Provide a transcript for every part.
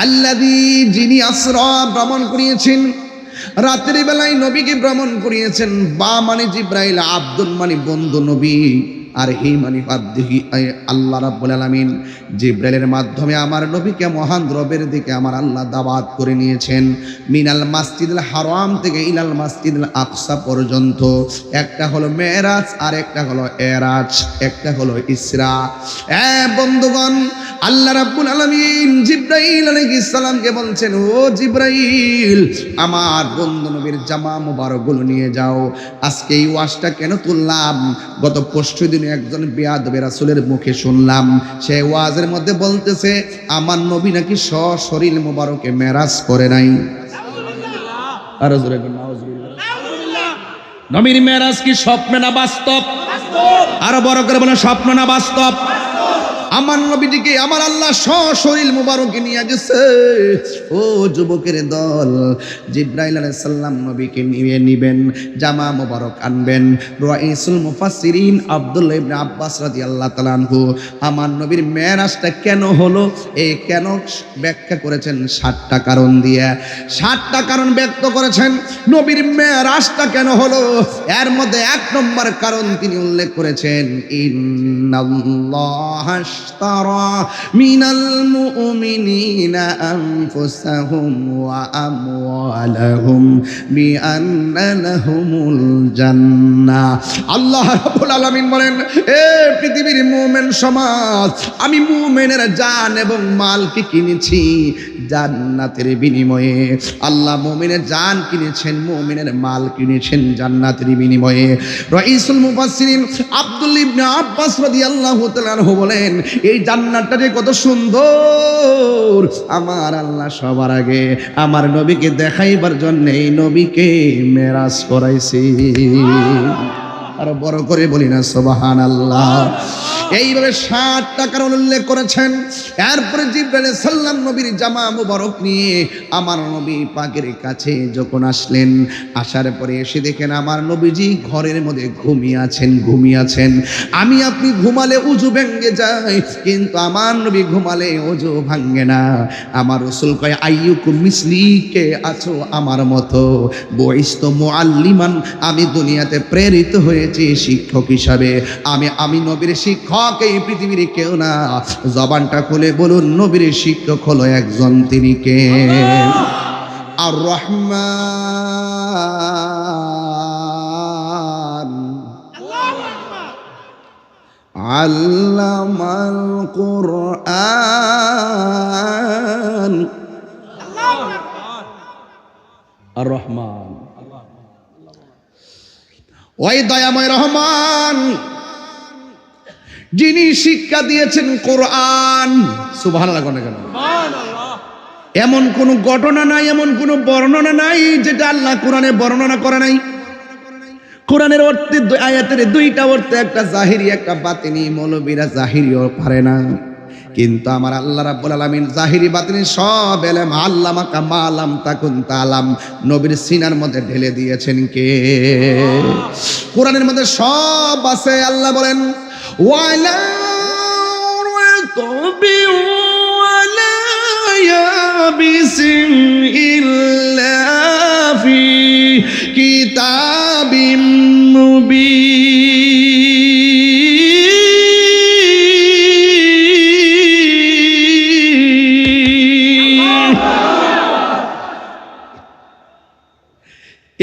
আল্লাযী যিনি আসরা ভ্রমণ করিয়েছেন, রাতের বেলায় নবীকে ভ্রমণ করিয়েছেন। বা মানে জিব্রাইল, আব্দুল মানে বন্ধু নবী, আর হি মানে আব্দিহি আল্লাহ রাব্বুল আলামিন। জিব্রাইলের মাধ্যমে আমার নবীকে মহান রবের দিকে আমার আল্লাহ দাওয়াত করে নিয়েছেন। মিনাল মাসজিদুল হারাম থেকে ইলাল মাসজিদুল আকসা পর্যন্ত। একটা হলো মেরাজ আর একটা হলো এরাজ, একটা হলো ইসরা। বন্ধুগণ, আল্লাহ রাব্বুল আলামিন জিব্রাইল আলাইহিস সালামকে বলছেন, ও জিব্রাইল, আমার বন্ধু নবীর জামা মুবারকগুলো নিয়ে যাও। আজকে এই ওয়াজটা কেন তুললাম? গত পরশু দিন একজন বেয়াদব রাসূলের মুখে শুনলাম, সে ওয়াজের মধ্যে বলতেছে আমার নবী নাকি সশরীর মুবারকে মেরাজ করে নাই। আর জোরে বলেন নাউজুবিল্লাহ। নবীর মেরাজ কি স্বপ্ন না বাস্তব? আরো বড় করে বলেন, স্বপ্ন না বাস্তব? আমার নবীজিকে আমার আল্লাহ সশরীর মুবারকে নিয়ে গেছে। ও যুবকের দল, জিব্রাইল আলাইহিস সালাম নবীকে নিয়ে নিবেন, জামা মুবারক আনবেন। রাইসুল মুফাসসিরিন আব্দুল্লাহ ইবনে আব্বাস রাদিয়াল্লাহু তাআলা আনহু আমার নবীর মেরাজটা কেন হলো, এই কেন ব্যাখ্যা করেছেন 7টা কারণ দিয়ে। 7টা কারণ ব্যক্ত করেছেন নবীর মেরাজটা কেন হলো। এর মধ্যে 1 নম্বর কারণ তিনি উল্লেখ করেছেন, ইন্নাল্লাহা اشترى من المؤمنين أنفسهم وأموالهم بأن لهم الجنة। আল্লাহ রাব্বুল আলামিন বলেন, এ পৃথিবীর মুমিন সমাজ, আমি মুমিনের জান এবং মালকে কিনেছি জান্নাতের বিনিময়ে। আল্লাহ মুমিনের জান কিনেছেন, মুমিনের মাল কিনেছেন জান্নাতের বিনিময়ে। রাইসুল মুফাসসিরিন আব্দুল্লাহ ইবনে আব্বাস রাদিয়াল্লাহু তাআলা আনহু বলেন, এই জান্নাতটা যে কত সুন্দর, আমার আল্লাহ সবার আগে আমার নবীকে দেখাইবার জন্য এই নবীকে মেরাজ করাইছি। আরো বড় করে বলি না সুবহানাল্লাহ। এইভাবে 7টা কারণ উল্লেখ করেছেন। এরপরে জিব্রাইল সাল্লাম নবীর জামা মুবারক নিয়ে আমার নবী পাকের কাছে যখন আসলেন, আসার পরে এসে দেখেন আমার নবীজি ঘরের মধ্যে ঘুমিয়ে আছেন। আমি আপনি ঘুমালে উজু ভেঙে যায়, কিন্তু আমার নবী ঘুমালে উজু ভাঙে না। আমার রাসূল কয়, আইয়ুকুম মিসলি, কে আছো আমার মতো? বইস্ত মুআল্লিমান, আমি দুনিয়াতে প্রেরিত হয়েছি শিক্ষক হিসাবে। আমি নবীর শিক্ষক, এই পৃথিবীর কেউ না। জবানটা খুলে বলুন, নবীর শিক্ষক হলো একজন, তিনি কে? আর রহমান আল্লামাল কুরআন। আর রহমান, ওই দয়াময় রহমান যিনি শিক্ষা দিয়েছেন কোরআন। সুবহানাল্লাহ কেন? এমন কোন ঘটনা নাই, এমন কোন বর্ণনা নাই যেটা আল্লাহ কোরআনে বর্ণনা করে নাই। কোরআনের অর্থে আয়াতের 2টা অর্থে, একটা জাহিরি একটা বাতিনি। মৌলবীরা জাহিরিও পারে না, কিন্তু আমার আল্লাহ রাব্বুল আলামিন জাহিরি বাতিনি সব এলেম আল্লামাকা মা লাম তাকুন তাআলাম নবীর সিনার মধ্যে ঢেলে দিয়েছেন কে? কোরআনের মধ্যে সব আছে। আল্লাহ বলেন, ওয়ালা রাতবি ওয়ালা ইয়াবিসিন ইল্লা ফি কিতাবিম মুবিন।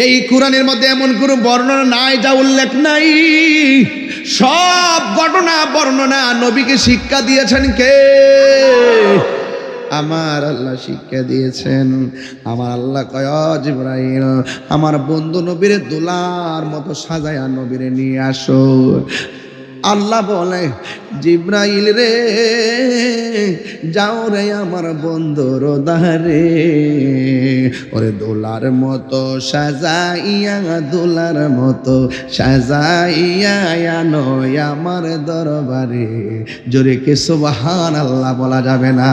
এই কোরআনের মধ্যে এমন কোনো বর্ণনা নাই যা উল্লেখ নাই। সব ঘটনা বর্ণনা নবীকে শিক্ষা দিয়েছেন কে? আমার আল্লাহ শিক্ষা দিয়েছেন। আমার আল্লাহ কয়, জিবরাইল, আমার বন্ধু নবীর দোলার মতো সাজায়া নবীরে নিয়ে আসো। আল্লাহ বলে, জিবরাইল রে, যাও রে আমার বন্ধুর দারে, ওরে দোলার মতো সাজাইয়া, দোলার মতো সাজাইয়া আনো আমার দরবারে। জোরে কে সুবহানাল্লাহ বলা যাবে না?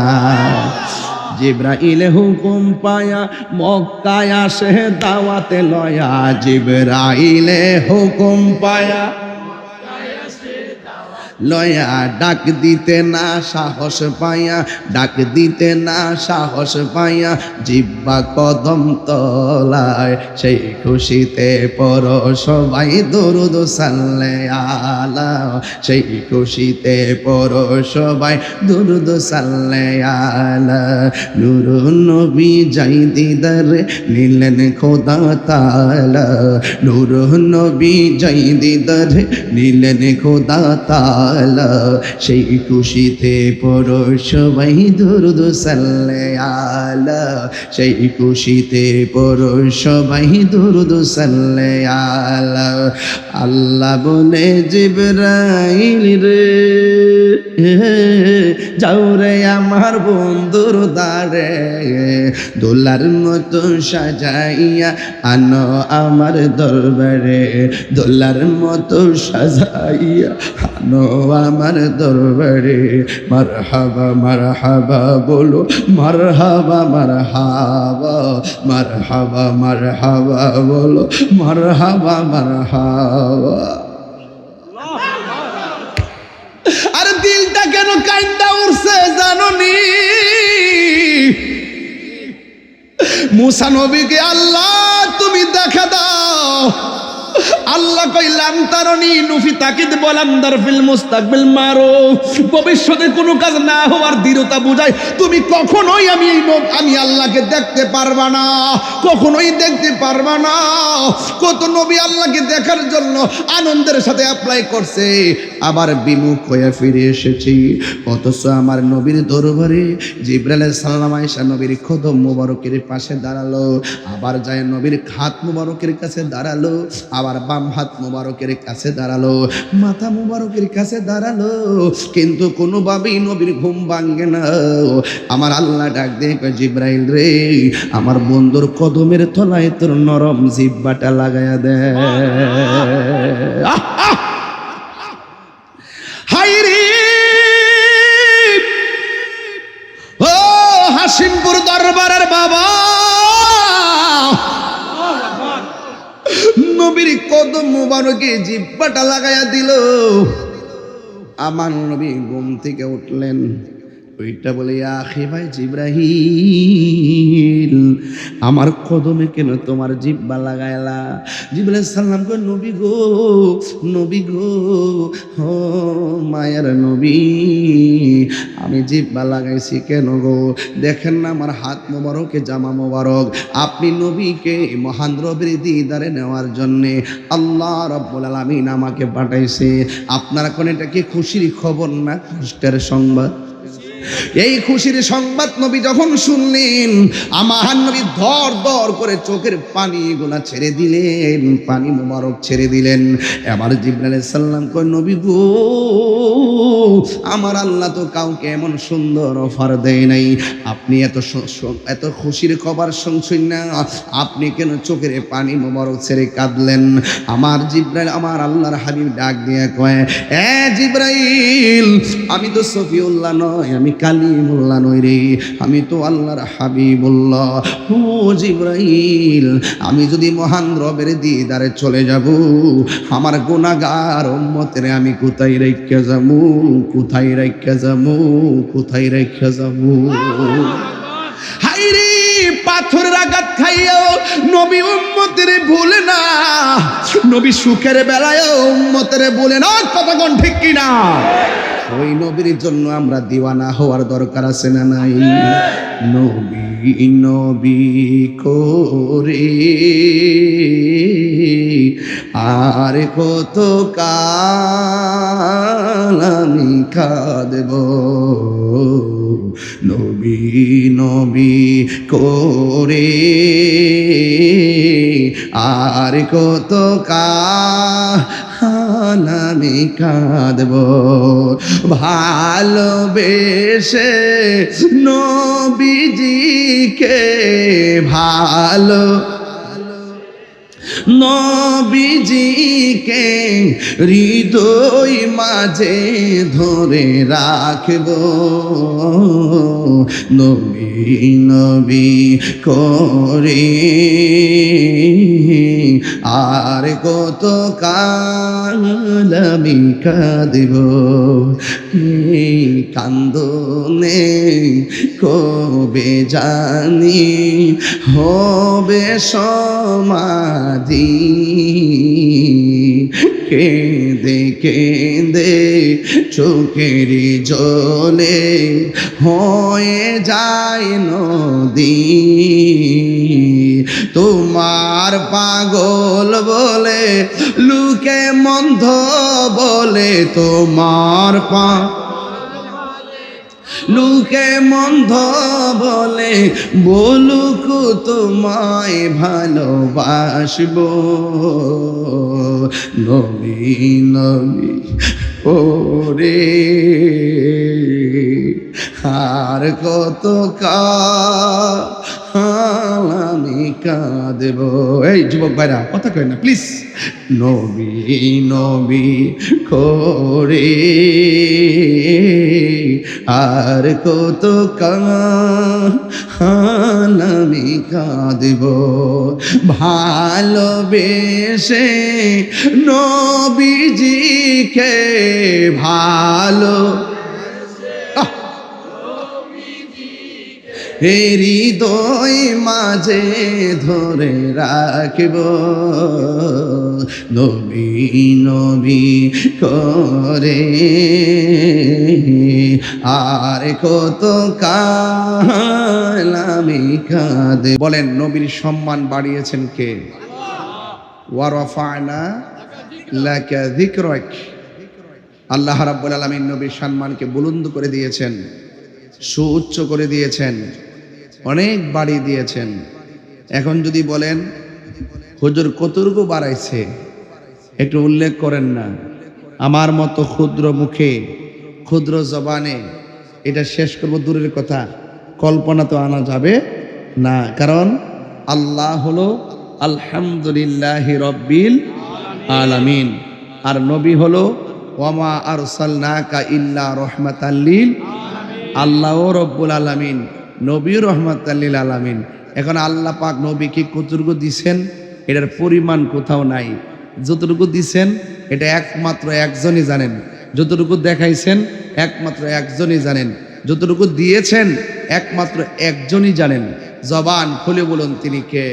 জিবরাইল হুকুম পায়া মক্কায় আসে দাওয়াতে লয়া। জিবরাইল হুকুম পায়া লয়া ডাক দিতে না সাহস পাইয়া, ডাক দিতে না সাহস পাইয়া, জিব্বা কদম তলায়, সেই খুশিতে পড়ো সবাই দরুদ সাল্লে আলা, সেই খুশিতে পড়ো সবাই দরুদ সাল্লে আলা। নূরুন নবী যাই দিদারে নিলেন খোদা তাআলা, নূরুন নবী যাই দিদারে নিলেন খোদা তাআলা, সেই খুশিতে পড়ো সবাই দরুদ সাল্লে আলা, সেই খুশিতে পড়ো সবাই দরুদ সাল্লে আলা। আল্লাহ বলে জিবরাইল রে, যাও রে আমার বন্ধুর দ্বারে, দোলার মতো সাজাইয়া আনো আমার দরবারে, দোলার মতো সাজাইয়া আনো আমার দরবারে। মারহাবা মারহাবা বলো, মারহাবা মারহাবা, মারহাবা মারহাবা বলো, মারহাবা মারহাবা। আর দিলটা কেন কাইন্দা উঠছে জানোনি? মুসা নবীকে আল্লাহ তুমি দেখা দাও, আল্লাহ কইলাম তারনি নুফি তাকিদ বলাম দারফিল মুস্তাকবিল মারো, ভবিষ্যতে কোনো কাজ না হওয়ার দৃঢ়তা বুঝায় তুমি কখনোই আমি আল্লাহকে দেখতে পারবা না, কখনোই দেখতে পারবা না। কত নবী আল্লাহকে দেখার জন্য আনন্দের সাথে অ্যাপ্লাই করছে, আবার বিমুখ হয়ে ফিরে এসেছি। অথচ আমার নবীর দরবারে জিবরাইল আলাইহিস সালাম আয়েশা নবীর কদম মুবারকের পাশে দাঁড়ালো, আবার যায় নবীর হাত মুবারকের কাছে দাঁড়ালো, আবার বাম হাত মুবারকের কাছে দাঁড়ালো, মাথা মুবারকের কাছে দাঁড়ালো, কিন্তু কোনোভাবেই নবীর ঘুম ভাঙে না। আমার আল্লাহ ডাক দিয়ে জিবরাইল রে, আমার বন্ধুর কদমের তলায় তোর নরম জিহ্বাটা লাগায়া দে। হাইরে ও হাসিমপুর দরবারের বাবা, নবীর কদম মুবারকে জিহ্বাটা লাগায়া দিল। আমার নবী ঘুম থেকে উঠলেন, ওইটা বলে আখি ভাই জিবরাহিল, আমার কদমে কেন তোমার জিহ্বা লাগাইলা? জিবরাইল আলাইহিস সালাম কই নবী গো, নবী গো, ও মায়ের নবী, আমি জিহ্বা লাগাইছি কেন গো? দেখেন না আমার হাত মোবারকে জামা মোবারক, আপনি নবীকে মহান রবের দিদারে নেওয়ার জন্যে আল্লাহ রাব্বুল আলামিন আমাকে পাঠাইছে। আপনার কোন এটা কি খুশির খবর না কষ্টের সংবাদ? এই খুশির সংবাদ নবী যখন শুনলেন, আমার নবী ধর ধর করে চোখের পানিগুলা ছেড়ে দিলেন, পানি মোবারক ছেড়ে দিলেন। এবার জিবরাইল আলাইহিস সালাম কয় নবী গো, আমার আল্লাহ তো কাউকে এমন সুন্দর অফার দেয় নাই, আপনি এত খুশির খবর শুনছেন না, আপনি কেন চোখের পানি মোবারক ছেড়ে কাঁদলেন? আমার জিবরাইল, আমার আল্লাহর হাবিব ডাক দিয়ে কয়, এ জিবরাইল, আমি তো সফিউল্লাহ নয়, আমি কালিমুল্লাহ নই রে, আমি তো আল্লাহর হাবিবুল্লাহ। ও জিবরাইল, আমি যদি মহান রবের দিদারে চলে যাব, আমার গুনাহগার উম্মতের আমি কোথায় রেখে যাবো, কোথায় রেখে যাবো, কোথায় রেখে যাবো? হাইরে পাথরের আঘাত খাইও নবী উম্মতের ভুলে না, নবী সুখের বেলায় উম্মতের ভুলে না, কথা কোন ঠিক কিনা? ওই নবীর জন্য আমরা দিওয়ানা হওয়ার দরকার আছে না নাই? নবী নবী করে আর কত কাল আমি কাঁদব, নবী নবী করে আর কত কাল আমি কাঁদব, ভালোবেসে নবীজিকে নবীজিকে হৃদয় মাঝে ধরে রাখব, নবী নবী করে আর কত কাল আমি কাঁদব, এই কান্দনে কবে জানি হবে সমাধি, কেঁদে কেঁদে চোখের জলে হয়ে যায় নদী, তোমার পাগল বলে লোকে মন্দ বলে, তোমার লোকে মন্দ বলে বলুক তোমায় ভালোবাসবো, নবী নবী ওরে আর কত কাল আমি কাঁদব। এই যুবক ভাইরা কথা কয় না প্লিজ, নবী নবী করে আর কত কাল আমি কাঁদব, ভালোবেসে নবীজিকে ভালো হৃদয় মাঝে ধরে রাখব, নবী নবী করে আর কত কাল আমি কাঁদে। বলেন নবীর সম্মান বাড়িয়েছেন কে? ওয়া রাফা'না লাকা যিকরাক। আল্লাহ রাব্বুল আলামিন নবীর সম্মানকে বুলন্দ করে দিয়েছেন, সুউচ্চ করে দিয়েছেন, অনেক বাড়িয়ে দিয়েছেন। এখন যদি বলেন হুজুর কতটুকু বাড়াইছে একটু উল্লেখ করেন না, আমার মতো ক্ষুদ্র মুখে ক্ষুদ্র জবানে এটা শেষ করব দূরের কথা, কল্পনা তো আনা যাবে না। কারণ আল্লাহ হলো আলহামদুলিল্লাহি রব্বিল আলামিন, আর নবী হলো ওয়ামা আরসালনাকা ইল্লা রাহমাতাল লিল আল্লাহ রব্বুল আলামিন, নবী রহমাতাল লিল আলামিন। এখন আল্লাহ পাক নবীকে কতটুকু দিছেন এটার পরিমাণ কোথাও নাই, যতটুকু দিছেন এটা একমাত্র একজনই জানেন, যতটুকু দেখাইছেন একমাত্র একজনই জানেন, যতটুকু দিয়েছেন একমাত্র একজনই জানেন। জবান খুলে বলুন তিনি কে?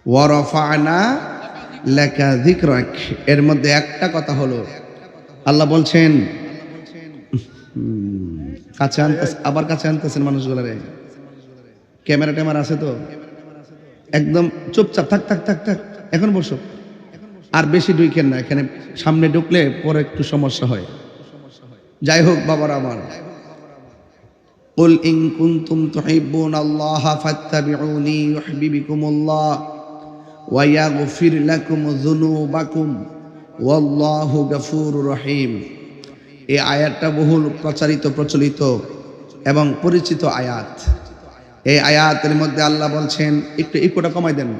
ওয়া রাফা'না লাকা যিকরাক। এর মধ্যে একটা কথা হলো আল্লাহ বলছেন কাছে আনতেছেন, আবার কাছে আনতেছেন মানুষগুলারে। ক্যামেরা ট্যামেরা আছে তো, একদম চুপচাপ থাক থাক থাক থাক, এখন বসো, আর বেশি ঢুকেন না, এখানে সামনে ঢুকলে পরে একটু সমস্যা হয়। যাই হোক বাবার আমার, কুল ইন কুনতুম তুহিব্বুনাল্লাহা ফাত্তাবিউনি ইউহিব্বুকুমুল্লাহ ওয়া ইয়াগফির লাকুম যুনুবাকুম ওয়াল্লাহু গফুরুর রহিম। এই আয়াতটা বহুল প্রচলিত এবং পরিচিত আয়াত। এই আয়াতের মধ্যে আল্লাহ বলছেন, একটু ইকোটা কমাই দেন।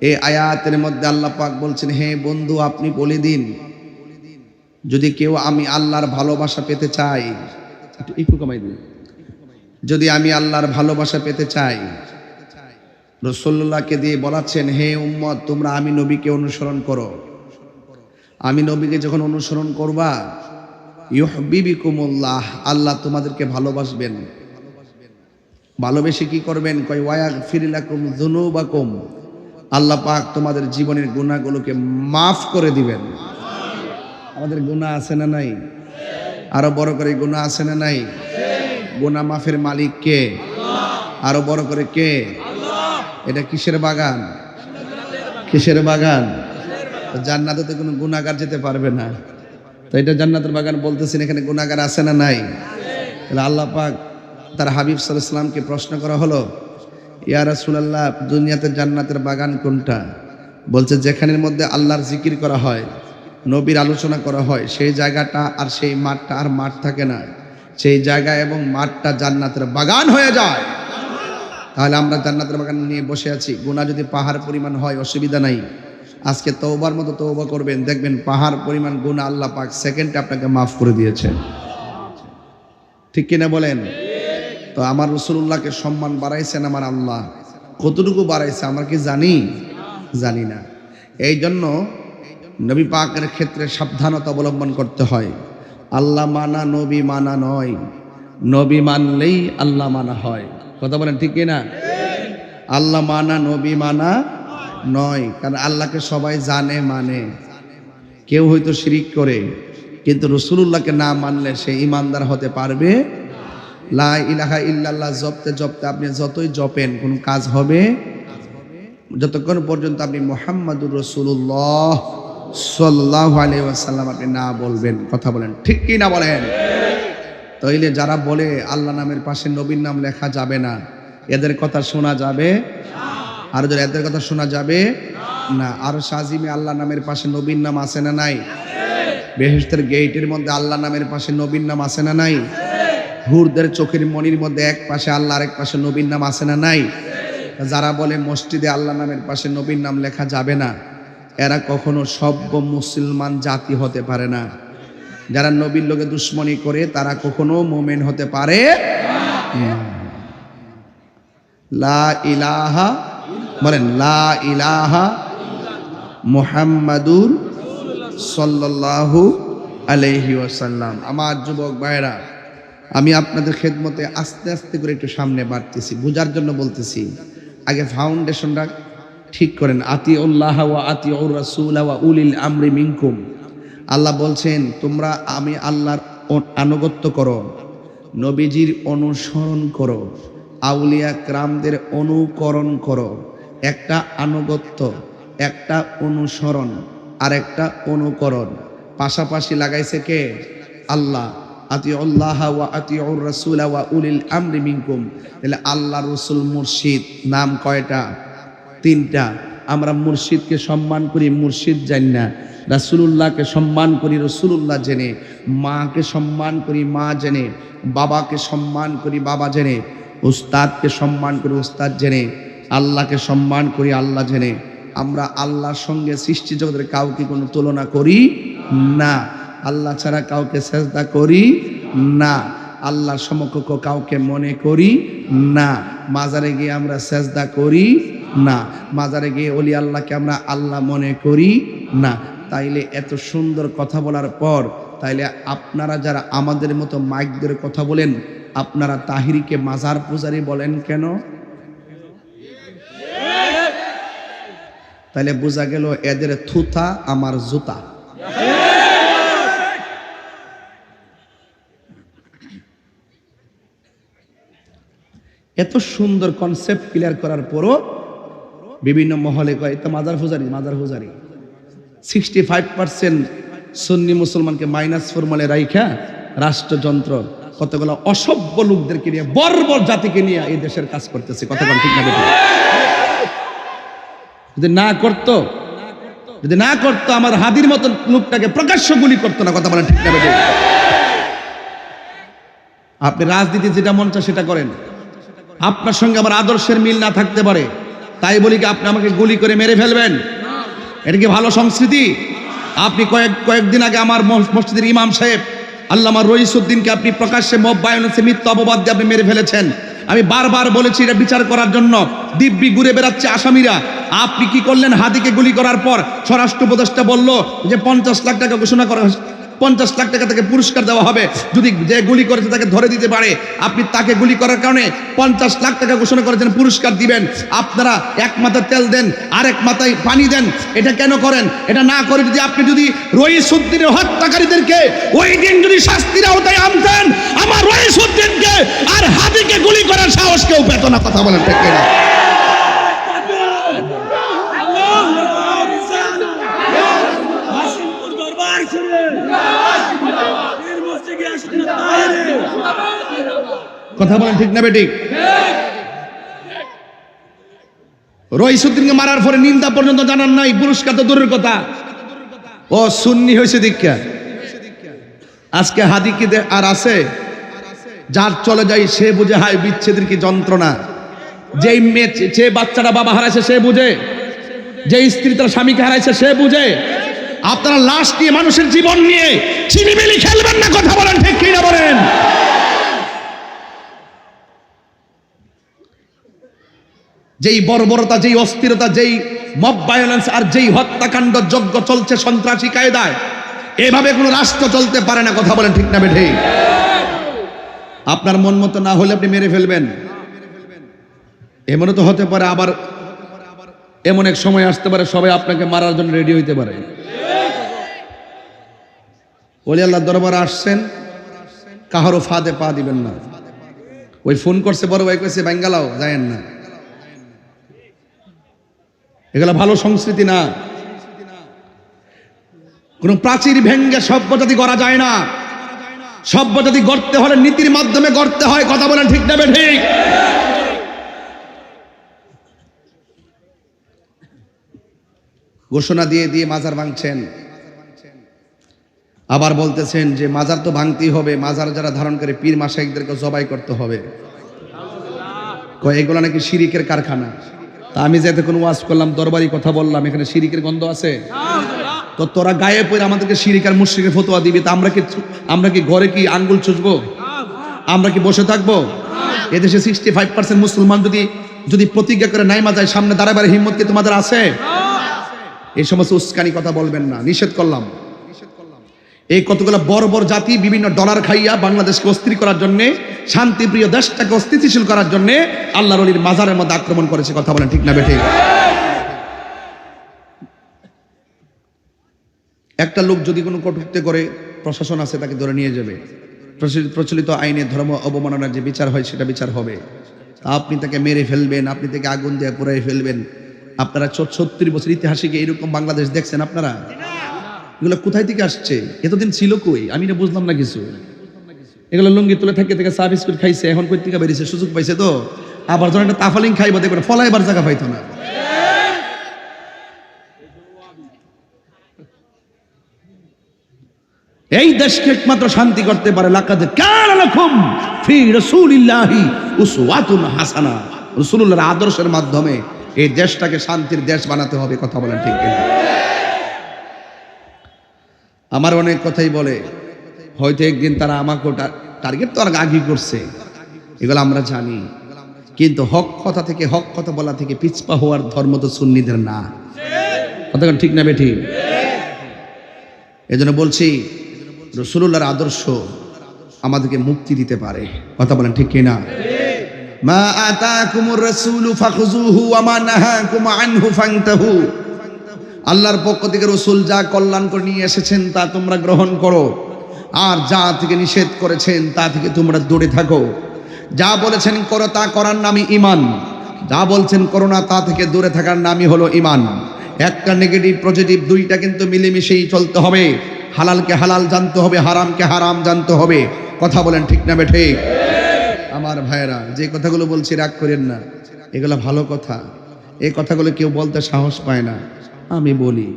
এই আয়াতের মধ্যে আল্লাহ পাক বলছেন, হে বন্ধু আপনি বলে দিন যদি কেউ আমি আল্লাহর ভালোবাসা পেতে চাই, একটু ইকো কমাই দিন, যদি আমি আল্লাহর ভালোবাসা পেতে চাই, রাসূলুল্লাহকে দিয়ে বলাচ্ছেন, হে উম্মত তোমরা আমি নবীকে অনুসরণ করো। আমি নবীকে যখন অনুসরণ করবা ইউহিব্বুকুমুল্লাহ, আল্লাহ তোমাদেরকে ভালোবাসবেন। ভালোবেসে কি করবেন? কয় ওয়ায়াগফির লাকুম যুনুবাকুম, আল্লাহ পাক তোমাদের জীবনের গুনাহগুলোকে মাফ করে দিবেন। আমাদের গুনাহ আছে না নাই? আরো বড় করে গুনাহ আছে না নাই? গুনাহ মাফের মালিক কে? আরো বড় করে কে? এটা কিসের বাগান? কিসের বাগান? জান্নাতে তো কোনো গুনাহগার যেতে পারবে না, তো এটা জান্নাতের বাগান বলতেছেন, এখানে গুনাহগার আছে না নাই? তাহলে আল্লাহ পাক তার হাবিব সাল্লাল্লাহু আলাইহি ওয়াসাল্লামকে প্রশ্ন করা হলো, ইয়া রাসূলুল্লাহ দুনিয়াতে জান্নাতের বাগান কোনটা? বলছে যেখানের মধ্যে আল্লাহর জিকির করা হয়, নবীর আলোচনা করা হয়, সেই জায়গাটা আর সেই মাঠটা আর মাঠ থাকে না, সেই জায়গা এবং মাঠটা জান্নাতের বাগান হয়ে যায়। তাহলে আমরা জান্নাতের বাগান নিয়ে বসে আছি। গুনাহ যদি পাহাড় পরিমাণ হয় অসুবিধা নাই, আজকে তওবার মতো তওবা করবেন, দেখবেন পাহাড় পরিমাণ গুনাহ আল্লাহ পাক সেকেন্ডে আপনাকে মাফ করে দিয়েছেন। ঠিক কিনা বলেন? তো আমার রাসূলুল্লাহকে সম্মান বাড়াইছেন আমার আল্লাহ, কতটুকু বাড়াইছে আমরা কি জানি? জানি না। এই জন্য নবী পাকের ক্ষেত্রে সাবধানতা অবলম্বন করতে হয়। আল্লাহ মানা নবী মানা নয়, নবী মানলেই আল্লাহ মানা হয়। কথা বলেন ঠিক কিনা? আল্লাহ মানা নবী মানা নয়, কারণ আল্লাহকে সবাই জানে মানে। কেউ হয়তো শিরিক করে, কিন্তু রাসূলুল্লাহকে না মানলে সে ঈমানদার হতে পারবে। লা ইলাহা ইল্লাল্লাহ জপতে জপতে আপনি যতই জপেন কোনো কাজ হবে যতক্ষণ পর্যন্ত আপনি মুহাম্মাদুর রাসূলুল্লাহ সাল্লাল্লাহু আলাইহি ওয়াসাল্লাম আপনি না বলবেন। কথা বলেন ঠিক কি না বলেন? তাইলে যারা বলে আল্লাহ নামের পাশে নবীর নাম লেখা যাবে না, এদের কথা শোনা যাবে? আর যারা এদের কথা শোনা যাবে না। আর শাজিমে আল্লাহ নামের পাশে নবীর নাম আছে না নাই? বেহেশতের গেটের মধ্যে আল্লাহ নামের পাশে নবীর নাম আছে না নাই? হুরদের চোখের মনির মধ্যে এক পাশে আল্লাহ আর এক পাশে নবীর নাম আছে না নাই? যারা বলে মসজিদে আল্লাহ নামের পাশে নবীর নাম লেখা যাবে না, এরা কখনো সভ্য মুসলমান জাতি হতে পারে না। যারা নবীর লোকে দুশ্মনী করে তারা কখনো মুমিন হতে পারে না। লা ইলাহা বলেন, লা ইলাহা মুহাম্মাদুর সাল্লাল্লাহু আলাইহি ওয়াসাল্লাম। আমার যুবক ভাইরা, আমি আপনাদের খেদমতে আস্তে আস্তে করে একটু সামনে বাড়তেছি, বুঝার জন্য বলতেছি। আগে ফাউন্ডেশনটা ঠিক করেন। আতিউল্লাহ ওয়া আতিউর রাসূল ওয়া উলিল আমরি মিনকুম। আল্লাহ বলছেন তোমরা আমি আল্লাহর আনুগত্য করো, নবীজির অনুসরণ করো, আউলিয়া কিরামদের অনুকরণ করো। একটা আনুগত্য, একটা অনুসরণ আর একটা অনুকরণ পাশাপাশি লাগাইছে কে? আল্লাহ। আতিউল্লাহ ওয়া আতিউর রাসূল ওয়া উলিল আমরি মিনকুম। তাহলে আল্লাহ রাসূল মুর্শিদ নাম কয়টা? তিনটা। আমরা মুর্শিদকে সম্মান করি মুর্শিদ জানি না, রাসূলুল্লাহকে সম্মান করি রাসূলুল্লাহ জেনে, মাকে সম্মান করি মা জেনে, বাবাকে সম্মান করি বাবা জেনে, উস্তাদকে সম্মান করি উস্তাদ জেনে, আল্লাহকে সম্মান করি আল্লাহ জেনে। আমরা আল্লাহর সঙ্গে সৃষ্টি জগতের কাউকে কোনো তুলনা করি না, আল্লাহ ছাড়া কাউকে সেজদা করি না, আল্লাহর সমকক্ষ কাউকে মনে করি না, মাজারে গিয়ে আমরা সেজদা করি না, মাজারে গিয়ে ওলি আল্লাহকে আমরা আল্লাহ মনে করি না। তাইলে এত সুন্দর কথা বলার পর তাইলে আপনারা যারা আমাদের মতো মাইকদের কথা বলেন, আপনারা তাহিরিকে মাজার পূজারি বলেন কেন? তাইলে বোঝা গেল এদের থুথা আমার জুতা। এত সুন্দর কনসেপ্ট ক্লিয়ার করার পরও বিভিন্ন মহলে কয় এটা মাজার পূজারি, মাজার পূজারি। 65% সুন্নি মুসলমানকে মাইনাস ফরমালে রাইখা রাষ্ট্রযন্ত্র কতগুলো অসভ্য লোকদেরকে নিয়ে, বর্বর জাতিকে নিয়ে এই দেশের কাজ করতেছে। কতক্ষণ ঠিক না? যদি না করতো আমার হাদির মতো লোকটাকে প্রকাশ্য গুলি করতো না। কথা বলেন ঠিক না? আপনি রাজনীতি যেটা মন চায় সেটা করেন, আপনার সঙ্গে আমার আদর্শের মিল না থাকতে পারে, তাই বলি কি আপনি আমাকে গুলি করে মেরে ফেলবেন? এটা কি ভালো সংস্কৃতি? আপনি কয়েকদিন আগে আমার মসজিদের ইমাম সাহেব আল্লামা রইসউদ্দিনকে আপনি প্রকাশ্যে মব ভায়োলেন্সে মিথ্যা অপবাদ দিয়ে আপনি মেরে ফেলেছেন। আমি বারবার বলেছি এটা বিচার করার জন্য, দিব্যি ঘুরে বেড়াচ্ছে আসামিরা। আপনি কি করলেন? হাদিকে গুলি করার পর স্বরাষ্ট্র উপদেষ্টা বলল যে 50 লাখ টাকা ঘোষণা করা, 50 লাখ টাকা তাকে পুরস্কার দেওয়া হবে যদি যে গুলি করেছে তাকে ধরে দিতে পারে। আপনি তাকে গুলি করার কারণে 50 লাখ টাকা ঘোষণা করেছেন, পুরস্কার দিবেন। আপনারা এক মাথায় তেল দেন আর এক মাথায় পানি দেন। এটা কেন করেন? এটা না করে যদি আপনি যদি রইসউদ্দিনের হত্যাকারীদেরকে ওই দিন যদি শাস্তির আওতায় আনতেন, আমার রইসউদ্দিনকে আর হাদিকে গুলি করার সাহস কেউ পেত না। কথা বলেন ঠিক কিনা? কথা বলেন ঠিক না বেঠিক? রইসউদ্দিনকে মারার পরে নিন্দা পর্যন্ত জানান নাই, পুরস্কার তো দূরের কথা। ও সুন্নি হয়েছে দীক্ষা। আজকে হাদিকে আর আছে? যার চলে যায় সে বুঝে হায় বিচ্ছেদের কি যন্ত্রণা। যেই মেয়ে, যে বাচ্চাটা বাবা হারাইছে সে বুঝে, যে স্ত্রী তার স্বামীকে হারাইছে সে বুঝে। আপনারা লাশ নিয়ে, মানুষের জীবন নিয়ে চিনিমিনি খেলবেন না, কথা বলেন ঠিক কিনা বলেন। যেই বর্বরতা, যেই অস্থিরতা, যেই মব ভায়োলেন্স আর যেই হত্যাকাণ্ড যজ্ঞ চলছে সন্ত্রাসী কায়দায়, এভাবে কোনো রাষ্ট্র চলতে পারে না, কথা বলেন ঠিক না বেঠে। আপনার মন মতো না হলে আপনি মেরে ফেলবেন, এমনও তো হতে পারে আবার এমন এক সময় আসতে পারে সবাই আপনাকে মারার জন্য রেডি হইতে পারে। ওলি আল্লাহ দরবারে আসছেন, কাহারও ফাঁদে পা দিবেন না। ওই ফোন করছে বড় ভাই, কইছে বেঙ্গালাও যায়েন না, এগুলা ভালো সংস্কৃতি না। কোন প্রাচীর ভেঙ্গে সভ্যজাতি গড়া যায় না। সভ্যজাতি গড়তে হলে নীতির মাধ্যমে গড়তে হয়, কথা বলেন ঠিক না ঠিক। ঘোষণা দিয়ে দিয়ে মাজার ভাঙছেন, আবার বলতেছেন যে মাজার তো ভাঙতেই হবে, মাজার যারা ধারণ করে পীর মাশাইখদেরকে জবাই করতে হবে। এগুলো নাকি শিরিকের কারখানা। তা আমি যাতে কোনো ওয়াজ করলাম, দরবারি কথা বললাম, এখানে শিরিকের গন্ধ আছে? তো তোরা গায়ে পড়ে আমাদেরকে শিরিক আর মুশরিকের ফতোয়া দিবি, তা আমরা কি ঘরে কি আঙ্গুল চুষবো? আমরা কি বসে থাকবো? এদেশে 65% মুসলমান যদি প্রতিজ্ঞা করে নাইমা যায়, সামনে দাঁড়াবার হিম্মত কি তোমাদের আছে? এই সমস্ত উস্কানি কথা বলবেন না, নিষেধ করলাম। এই কতগুলো বড় বড় জাতি বিভিন্ন ডলার খাইয়া বাংলাদেশকে অস্থির করার জন্য, শান্তিপ্রিয় দেশটাকে অস্থিতিশীল করার জন্য আল্লাহর ওলির মাজারের মধ্যে আক্রমণ করেছে, কথা বলেন ঠিক না বেঠে। একটা লোক যদি কোনো কটূক্তি করে, প্রশাসন আছে তাকে ধরে নিয়ে যাবে। প্রচলিত আইনে ধর্ম অবমাননার যে বিচার হয় সেটা বিচার হবে। আপনি তাকে মেরে ফেলবেন, আপনি তাকে আগুন দিয়ে পুড়িয়ে ফেলবেন। আপনারা 70 বছর ইতিহাসে এরকম বাংলাদেশ দেখছেন আপনারা? এগুলো কোথায় থেকে আসছে? এতদিন ছিল কই? আমি না বুঝলাম না কিছু। এগুলো লুঙ্গি তুলে থেকে থেকে চা বিস্কুট খাইছে, এখন কই থেকে বেরিয়েছে, সুযোগ পাইছে তো আবার যখন একটা তাফালিং খাইবা দেখবেন ফলাইবার জায়গা পাইতো না। এই দেশকে একমাত্র শান্তি করতে পারে লাকাদ কানা লাকুম ফি রাসূলিল্লাহি উসওয়াতুন হাসানা। রাসূলুল্লাহর আদর্শের মাধ্যমে এই দেশটাকে শান্তির দেশ বানাতে হবে, কথা বলেন ঠিক কিনা? আমার অনেক কথাই বলে, হয়তো একদিন তারা আমাকে টার্গেট তো আগেই করছে, এগুলো আমরা জানি। কিন্তু হক কথা থেকে, হক কথা বলা থেকে পিছপা হওয়ার ধর্ম তো সুন্নিদের না, কথা ঠিক না বেঠি? এজন্য বলছি রাসূলুল্লাহর আদর্শ আমাদেরকে মুক্তি দিতে পারে, কথা বলেন ঠিক কিনা? মা আতাকুমুর রাসূলু ফাখুযুহু ওয়া মা নাহাকুম আনহু ফান্তাহু। আল্লাহর পক্ষ থেকে রাসূল যা কল্যাণ করে নিয়ে এসেছেন তা তোমরা গ্রহণ করো, আর যা থেকে নিষেধ করেছেন তা থেকে তোমরা দূরে থাকো। যা বলেছেন করো তা করার নামই ঈমান, যা বলছেন করো না তা থেকে দূরে থাকার নামই হলো ঈমান। একটা নেগেটিভ পজিটিভ দুইটা কিন্তু মিলেমিশেই চলতে হবে। হালালকে হালাল জানতে হবে, হারামকে হারাম জানতে হবে, কথা বলেন ঠিক না বেঠে? আমার ভাইয়েরা, যে কথাগুলো বলছি রাগ করেন না, এগুলো ভালো কথা। এই কথাগুলো কেউ বলতে সাহস পায় না, আমি বলি।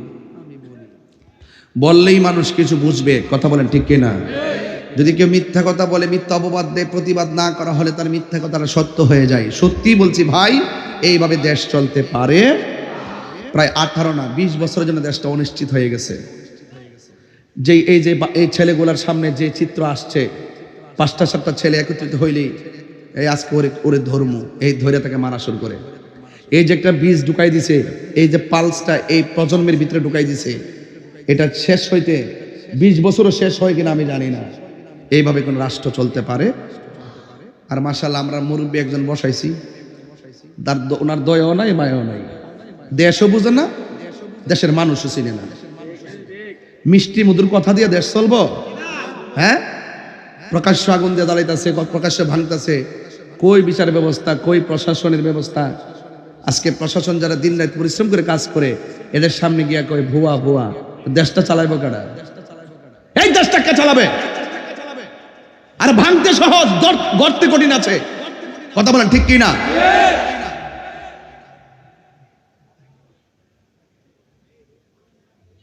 বললেই মানুষ কিছু বুঝবে, কথা বলেন ঠিক কিনা? যদি কেউ মিথ্যা কথা বলে, মিথ্যা অপবাদ দেয়, প্রতিবাদ না করা হলে তার মিথ্যা কথাটা সত্য হয়ে যায়। সত্যি বলছি ভাই, এইভাবে দেশ চলতে পারে। প্রায় 18 না 20 বছরের জন্য দেশটা অনিশ্চিত হয়ে গেছে। এই ছেলেগুলার সামনে যে চিত্র আসছে, 5টা-7টা ছেলে একত্রিত হইলেই এই আজকে ওরে ধর্ম, এই ধরে তাকে মারা শুরু করে। এই যে একটা বীজ ঢুকাই দিছে, এই যে পালসটা এই প্রজন্মের ভিতরে ঢুকাই দিছে, এটা শেষ হইতে 20 বছরও শেষ হয় কিনা আমি জানি না। এইভাবে কোন রাষ্ট্র চলতে পারে? আর মাশাআল্লাহ আমরা মুরব্বী একজন বসাইছি, ওনার দয়াও নাই মায়াও নাই, দেশও বুঝে না, দেশের মানুষও চিনে না। মিষ্টি মধুর কথা দিয়ে দেশ চলবো? হ্যাঁ, প্রকাশ্য আগুন দিয়ে জ্বালাইতেছে, প্রকাশ্য ভাঙতেছে। কই বিচার ব্যবস্থা, কই প্রশাসনের ব্যবস্থা? আজকে প্রশাসন যারা দিন রাত পরিশ্রম করে কাজ করে, এদের সামনে গিয়া কয় ভুয়া ভুয়া। দেশটা চালাইবো কারা? এই দেশটা কে চালাবে? আর ভাঙতে সহজ, গড়তে কঠিন আছে, কথা বলেন ঠিক কি না?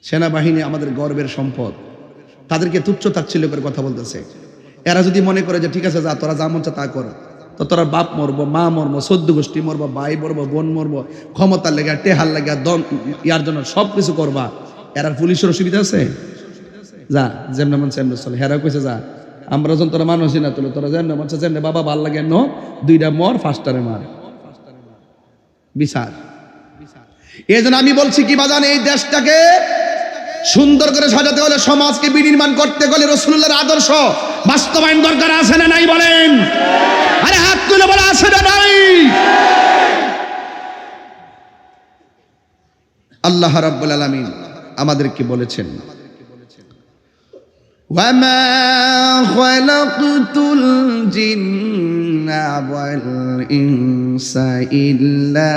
সেনাবাহিনী আমাদের গর্বের সম্পদ, তাদেরকে তুচ্ছ তাচ্ছিল্য করে কথা বলতেছে। এরা যদি মনে করে যে ঠিক আছে, যা তোরা যা মন চা তা কর, তো তোর বাপ মরবো, মা মরবো, 14 গোষ্ঠী মরবো, ভাই মরবো, বোন মরবো, ক্ষমতার লেগা, টেহার লেগা, ইয়ার জন্য সব কিছু করবা। এরা পুলিশের অসুবিধা আছে? যা যেমন মন সেমন চলে। হেরা কইছে যা আমরা যখন তোরা মানুষই না তুলো, তোরা যেমন মন যেমন বাবা ভাল লাগে ন, 2টা মর, 5টারে মার, বিচার। এই জন্য আমি বলছি কি বাজান, এই দেশটাকে সুন্দর করে সাজাতে হলে, সমাজকে বিনির্মাণ করতে গেলে রাসূলুল্লাহর আদর্শ বাস্তবায়ন দরকার আছে না নাই বলেন? আরে হাত তুলে বলে আছে না নাই? আল্লাহ রাব্বুল আলামিন আমাদেরকে বলেছেন, ওয়ামা খালাকতুল জিন্না ওয়াল ইনসা ইল্লা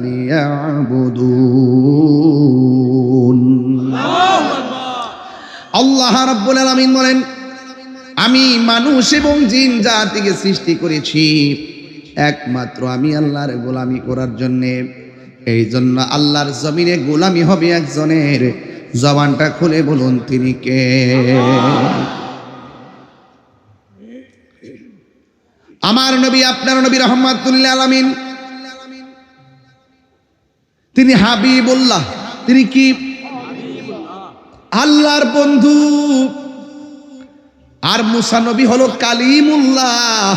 লিয়াবুদুন। আল্লাহ রাব্বুল আলামিন বলেন, আমি মানুষ এবং জিন জাতিকে সৃষ্টি করেছি একমাত্র আমি আল্লাহর গোলামি করার জন্যে। এই জন্য আল্লাহর জমিনে গোলামি হবে একজনের। জবানটা খুলে বলুন তিনি কে? আমার নবী, আপনার নবী রাহমাতুল লিল আলামিন, তিনি হাবিবুল্লাহ। তিনি কি? আল্লাহর বন্ধু। আর মুসা নবী হলো কালিমুল্লাহ,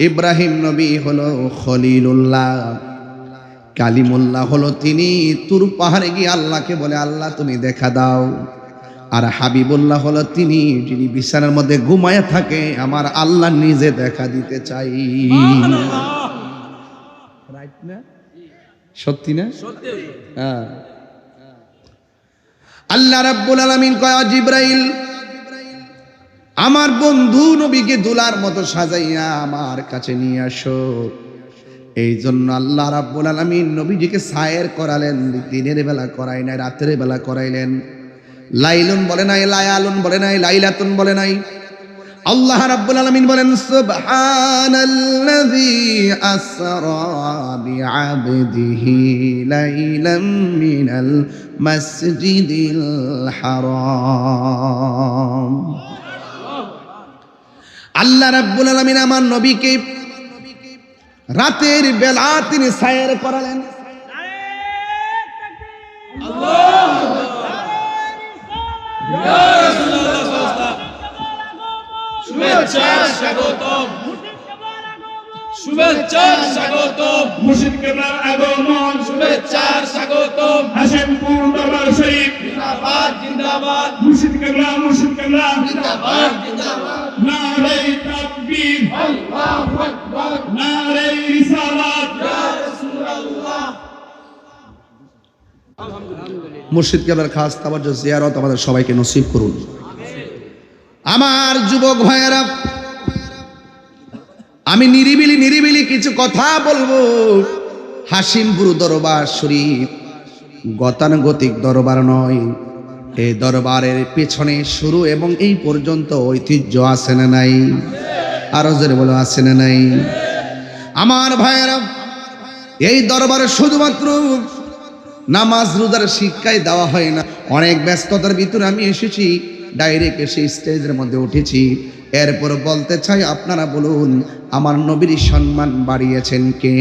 ইব্রাহিম নবী হলো খলিলুল্লাহ, কালিমুল্লাহ হলো তিনি তুর পাহাড়ে গিয়ে আল্লাহকে বলে, আল্লাহ তুমি দেখা দাও। আর হাবিবুল্লাহ হলো তিনি যিনি বিছানার মধ্যে ঘুমায় থাকে, আমার আল্লাহ নিজে দেখা দিতে চাই। রাইট না? সত্যি না? হ্যাঁ। আল্লাহ রাব্বুল আলামিন কয়, জিবরাইল আমার বন্ধু নবীকে দুলার মতো সাজাইয়া আমার কাছে নিয়ে আসো। এই জন্য আল্লাহ রাব্বুল আলামিন নবীজিকে সায়ের করালেন। দিনের বেলা করাই নাই, রাতের বেলা করাইলেন। লাইলুন বলে নাই, লায়ালুন বলে নাই, লাইলাতুন বলে নাই। আল্লাহ রাব্বুল আলামিন বলেন, সুবহানাল্লাযী আসরা বিআবদিহি লাইলাম মিনাল মাসজিদিল হারাম। আল্লাহ রাব্বুল আলামিন আমার নবীকে রাতের বেলা তিনি সায়ের করালেন। শুভেচ্ছার স্বাগতম, শুভেচ্ছার স্বাগতম, মুর্শিদ কেবলার আগমন, শুভেচ্ছার স্বাগতম, হাসেমপুর দরবার শরীফ জিন্দাবাদ জিন্দাবাদ, মুর্শিদ কেবলা জিন্দাবাদ জিন্দাবাদ, নারে তাকবীর আল্লাহু আকবার, নারে রিসালাত ইয়া রাসূলুল্লাহ। মুর্শিদ কেবলার খাস তাওয়াজ্জুহ জিয়ারত আমাদের সবাইকে নসিব করুন। আমার যুবক ভাইয়েরা, আমি নিরিবিলি কিছু কথা বলবো। হাসিমপুর দরবার শরীফ গতানুগতিক দরবার নয়। এই দরবারের পেছনে শুরু এবং এই পর্যন্ত ঐতিহ্য আছে না নাই? আরো জোরে বলো, আছে না নাই? আমার ভাইয়েরা, এই দরবারে শুধুমাত্র নামাজ রোজার শিক্ষাই দেওয়া হয় না। অনেক ব্যস্ততার ভিতরে আমি এসেছি, ডাইরেক্ট এসে স্টেজের মধ্যে উঠেছি। এরপর বলতে চাই, আপনারা বলুন আমার নবীর সম্মান বাড়িয়েছেন কে?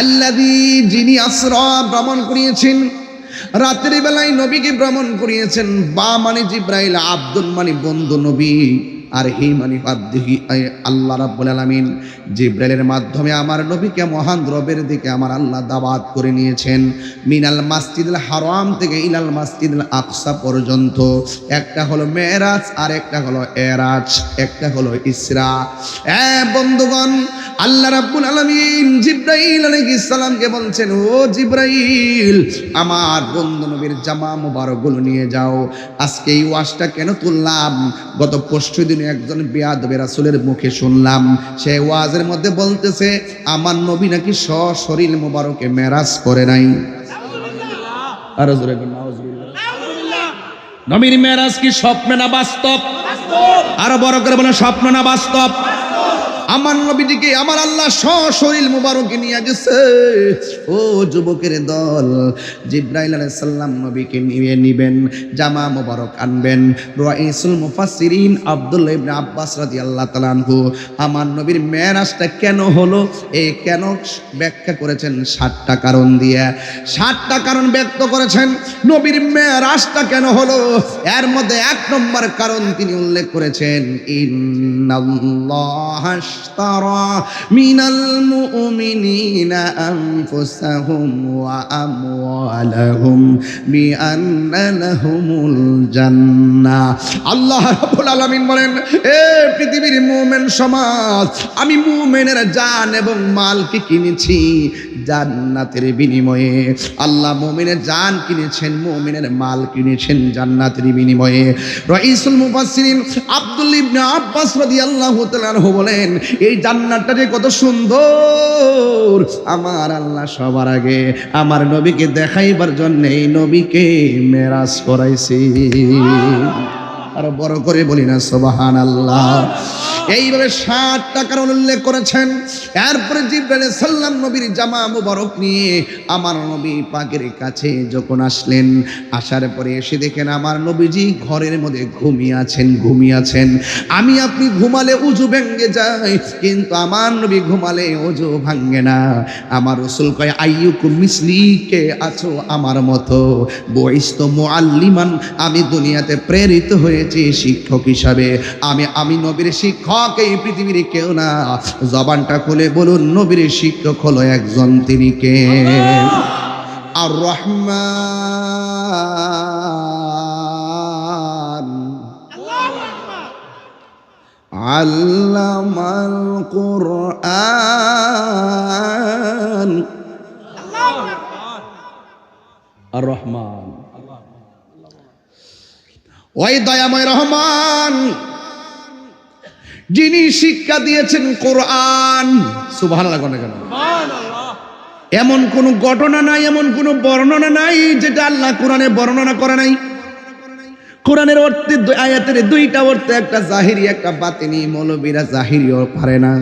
আল্লাযী, যিনি আসরা ভ্রমণ করিয়েছেন, রাতের বেলায় নবীকে ভ্রমণ করিয়েছেন। বা মানে জিব্রাইল, আব্দুল মানে বন্ধু নবী, আর হি মানে আব্দিহি আল্লাহ রাব্বুল আলামিন। জিব্রাইলের মাধ্যমে আমার নবীকে মহান রবের দিকে আমার আল্লাহ দাওয়াত করে নিয়েছেন। মিনাল মাসজিদুল হারাম থেকে ইলাল মাসজিদুল আকসা পর্যন্ত। একটা হলো মেরাজ, আর একটা হলো এরাজ, একটা হলো ইসরা। বন্ধুগণ, আল্লাহ রাব্বুল আলামিন জিব্রাইল আলাইহিস সালামকে বলছেন, ও জিব্রাইল, আমার বন্ধু নবীর জামা মুবারকগুলো নিয়ে যাও। আজকে এই ওয়াজটা কেন তুললাম? গত পরশুদিন একজন বেয়াদব রাসূলের মুখে শুনলাম, সে ওয়াজের মধ্যে বলতেছে আমার নবী নাকি সশরীর মুবারকে মেরাজ করে নাই। আর জোরে বলুন নাউজুবিল্লাহ। নবীর মেরাজ কি স্বপ্ন না বাস্তব? আরো বড় করে বলেন, স্বপ্ন না বাস্তব? আমার নবীজিকে আমার আল্লাহ সশরীর মুবারকে নিয়ে গেছে। ও যুবকের দল, জিবরাইল আলাইহিস সালাম নবীকে নিয়ে নিবেন, জামা মুবারক আনবেন। রাইসুল মুফাসসিরিন আব্দুল্লাহ ইবনে আব্বাস রাদিয়াল্লাহু তাআলা আনহু আমার নবীর মেরাজটা কেন হলো, এই কেন ব্যাখ্যা করেছেন 7টা কারণ দিয়ে। 7টা কারণ ব্যক্ত করেছেন নবীর মেরাজটা কেন হলো। এর মধ্যে 1 নম্বর কারণ তিনি উল্লেখ করেছেন, ইন্নাল্লাহা আশতারা মিনাল মুমিনিনা আনফুসাহুম ওয়া আমওয়ালাহুম বিআন্না লাহুমুল জান্নাহ। আল্লাহ রাব্বুল আলামিন বলেন, এ পৃথিবীর মুমিন সমাজ, আমি মুমিনের জান এবং মালকে কিনেছি জান্নাতের বিনিময়ে। আল্লাহ মুমিনের জান কিনেছেন, মুমিনের মাল কিনেছেন জান্নাতের বিনিময়ে। রাইসুল মুফাসসিরিন আব্দুল্লাহ ইবনে আব্বাস রাদিয়াল্লাহু তাআলা আনহু বলেন, এই জান্নাতটা যে কত সুন্দর, আমার আল্লাহ সবার আগে আমার নবীকে দেখাইবার জন্য এই নবীকে মেরাজ করাইছে। আর বড় করে বলি না সুবহানাল্লাহ। এইভাবে 7টা কারণ উল্লেখ করেছেন। এরপরে জিবরাইল সাল্লাম নবীর জামা মুবারক নিয়ে আমার নবী পাকের কাছে যখন আসলেন, আসার পরে এসে দেখেন আমার নবীজি ঘরের মধ্যে ঘুমিয়ে আছেন। আমি আপনি ঘুমালে উজু ভেঙে যায়, কিন্তু আমার নবী ঘুমালে উজু ভাঙে না। আমার রাসূল কয়, আইয়ুকুম মিসলি, কে আছো আমার মতো? বুইস্তু মুআল্লিমান, আমি দুনিয়াতে প্রেরিত হয়েছি শিক্ষক হিসাবে। আমি নবীর শিক্ষক, এই পৃথিবীর কেউ না। জবানটা খুলে বলুন, নবীর শিক্ষক হলো একজন, তিনি কে? আর রহমান আল্লামাল কুরআন। আর রহমান, ওই দয়াময় রহমান যিনি শিক্ষা দিয়েছেন কোরআন। সুবহানাল্লাহ কেন? এমন কোন ঘটনা নাই, এমন কোন বর্ণনা নাই যেটা আল্লাহ কোরআনে বর্ণনা করে নাই। কোরআনের অর্থে আয়াতের 2টা অর্থ, একটা জাহিরি একটা বাতিনি। মৌলবীরা জাহিরিও পারে না,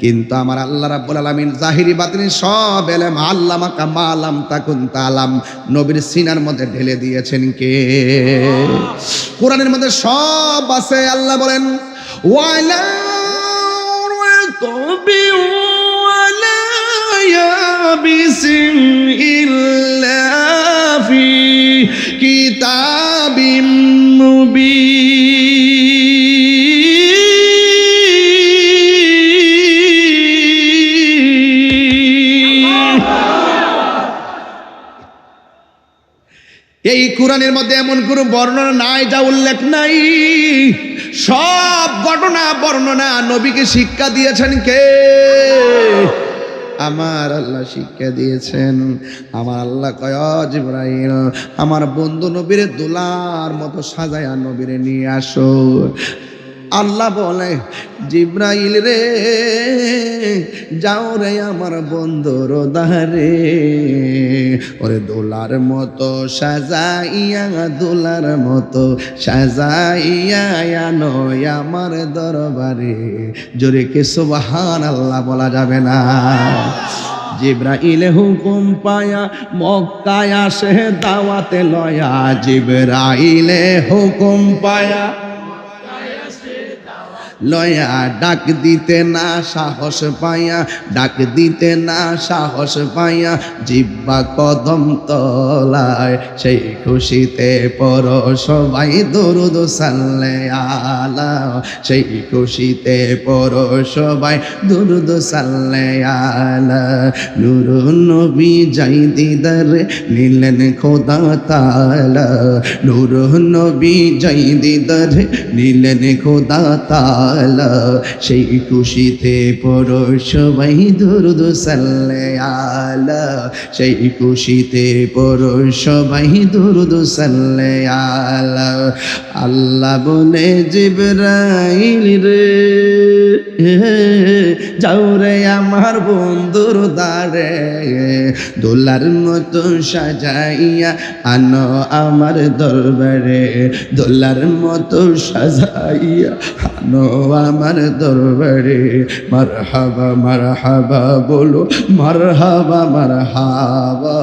কিন্তু আমার আল্লাহ রাব্বুল আলামিন জাহিরি বাতিনি সব এলেম আল্লামাকা মা লাম তাকুন তাআলাম নবীর সিনার মধ্যে ঢেলে দিয়েছেন কে? কোরআনের মধ্যে সব আছে। আল্লাহ বলেন, ওয়ালা রাতবি ওয়ালা ইয়াবিসিন ইল্লা ফি কিতাবিম মুবিন। এই কোরআনের মধ্যে এমন কোনো বর্ণনা নাই যা উল্লেখ নাই। সব ঘটনা বর্ণনা নবীকে শিক্ষা দিয়েছেন কে? আমার আল্লাহ শিক্ষা দিয়েছেন। আমার আল্লাহ কয়, জিবরাইল আমার বন্ধু নবীরে দোলার মতো সাজায়া নবীরে নিয়ে আসো। আল্লাহ বলে, জিবরাইল রে যাও রে আমার বন্ধুর দারে, ওরে দোলার মতো সাজাইয়া, দোলার মতো সাজাইয়া আনো আমার দরবারে। জোরে কে সুবহানাল্লাহ বলা যাবে না? জিবরাইল হুকুম পায়া মক্কায় আসে দাওয়াতে লয়া। জিবরাইল হুকুম পায়া লয়া, ডাক দিতে না সাহস পাইয়া, ডাক দিতে না সাহস পাইয়া জিব্বা কদম তলায়। সেই খুশিতে পর সবাই দরুদ সাল্লে আলা, সেই খুশিতে পর সবাই দরুদ সাল্লে আলা। নূরুন নবী যাই দিদারে নিলেন খোদা তাআলা, নূরুন নবী যাই দিদারে নিলেন খোদা তাআলা। সেই খুশিতে পড়ো সবাই দরুদ সাল্লে আলা, সেই খুশিতে পড়ো সবাই দরুদ সাল্লে আলা। আল্লাহ বলে, জিবরাইল রে যাও রে আমার বন্ধুর দারে, দোলার মতো সাজাইয়া আনো আমার দরবারে, দোলার মতো সাজাইয়া আনো আমার দরবারে মারহাবা মারহাবা বলো মারহাবা মারহাবা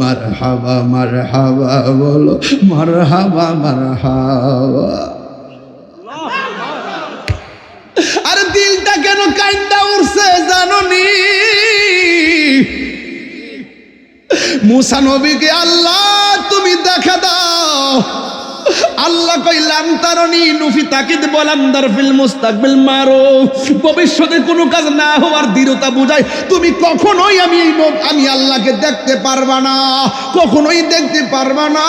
মারহাবা মারহাবা বলো মারহাবা মারহাবা। আর দিলটা কেন কাইন্দা উঠছে জানোনি? মুসা নবীকে আল্লাহ তুমি দেখা দাও। আল্লাহ কইলাম তারনি নুফি তাকিদ বলাম দারফিল মুস্তাকবিল মারো, ভবিষ্যতে কোনো কাজ না হওয়ার দৃঢ়তা বুঝায় তুমি কখনোই আমি আল্লাহকে দেখতে পারবা না, কখনোই দেখতে পারবা না।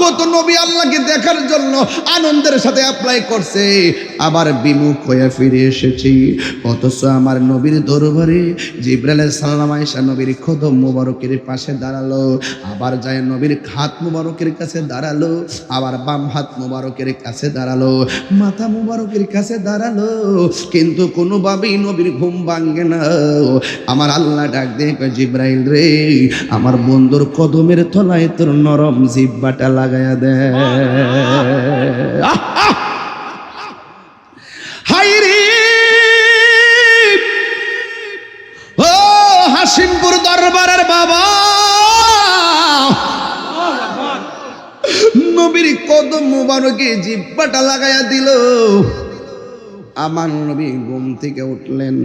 কত নবী আল্লাহকে দেখার জন্য আনন্দের সাথে অ্যাপ্লাই করছে, আবার বিমুখ হয়ে ফিরে এসেছি। অথচ আমার নবীর দরবারে জিবরাইল আলাইহিস সালাম আয়েশা নবীর কদম মোবারকের পাশে দাঁড়ালো, আবার যায় নবীর হাত মোবারকের কাছে দাঁড়ালো, আবার বাম হাত মোবারকের কাছে দাঁড়ালো, মাথা মোবারকের কাছে দাঁড়ালো, কিন্তু কোনোভাবেই নবীর ঘুম ভাঙে না। আমার আল্লাহ ডাক দিয়ে কয় জিবরাইল রে, আমার বন্ধুর কদমের তলায় তোর নরম জিহ্বাটা লাগায়া দে। হায়রে ও হাসিমপুর দরবারের বাবা, নবীর কদম মুবারকে জিহ্বাটা লাগায়া দিল। আমার নবী ঘুম থেকে উঠলেন,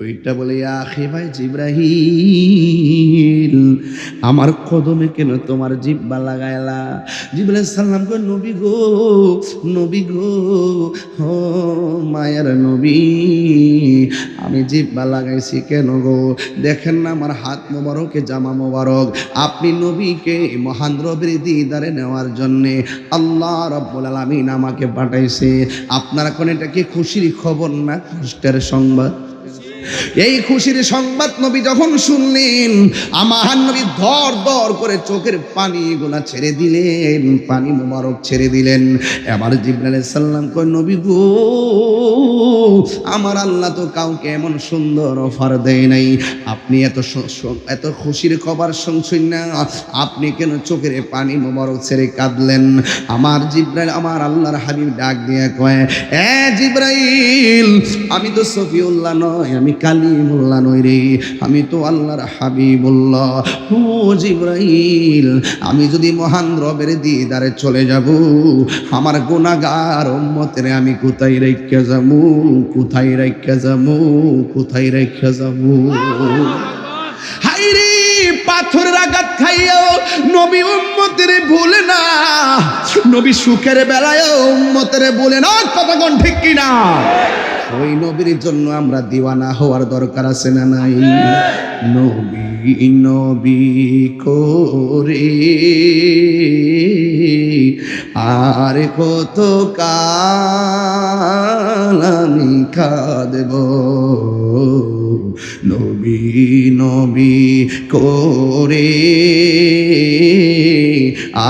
ওইটা বলে আখি ভাই জিবরাইল, আমার কদমে কেন তোমার জিহ্বা লাগাইলা? জিবরাইল সালাম কই নবী গো, নবী গো, ও মায়ের নবী, আমি জিহ্বা লাগাইছি কেন গো? দেখেন না আমার হাত মোবারকে জামা মোবারক, আপনি নবীকে মহান রবের দিদারে নেওয়ার জন্যে আল্লাহ রাব্বুল আলামিন আমাকে পাঠাইছে। আপনারা কোন এটা কি খুশির খবর না কষ্টের সংবাদ? এই খুশির সংবাদ নবী যখন শুনলেন, আমার নবী ধর ধর করে চোখের পানিগুলা ছেড়ে দিলেন, পানি মোবারক ছেড়ে দিলেন। এবার জিবরাইল আলাইহিস সালাম কয় নবী গো, আমার আল্লাহ তো কাউকে এমন সুন্দর অফার দেয় নাই, আপনি এত খুশির খবর শুনছেন না, আপনি কেন চোখের পানি মোবারক ছেড়ে কাঁদলেন? আমার জিবরাইল আমার আল্লাহর হাবিব ডাক দিয়ে কয়, এ জিবরাইল, আমি তো সফিউল্লাহ নয়, আমি কালিমুল্লাহ নই রে, আমি তো আল্লাহর হাবিবুল্লাহ। ও জিবরাইল, আমি যদি মহান রবের দিদারে চলে যাব, আমার গুনাহগার উম্মতের আমি কোথায় রাইখা যাবো, কোথায় রাইখা যাবো, কোথায় রাইখা যাবো? হায়রে পাথরের আঘাত খাইয়াও নবী উম্মতের ভুলে না, নবী সুখের বেলায় উম্মতের ভুলে না। কথা কোন ঠিক কিনা? ওই নবীর জন্য আমরা দিওয়ানা হওয়ার দরকার আছে না নাই? নবী নবী করে আর কত কাল আমি কাঁদব, নবী নবী করে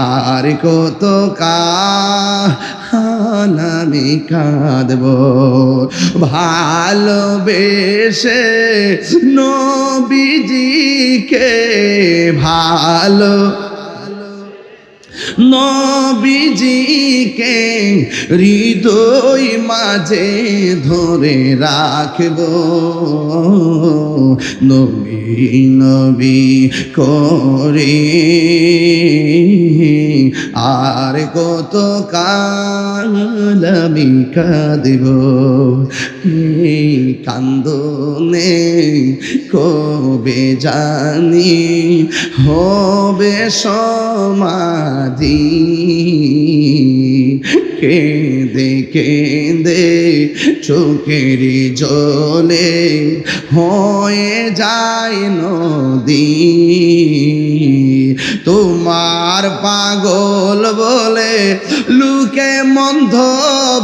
আর কত কাল আমি কাঁদব, ভালোবেসে নবীজিকে ভালো নবীজিকে হৃদয় মাঝে ধরে রাখব, নবী নবী করে আর কত কাল আমি কাঁদব, কান্দনে কবে জানি হবে সমাধি, কেঁদে কেঁদে চোখের জলে হয়ে যায় নদী, তোমার পাগল বলে লোকে মন্দ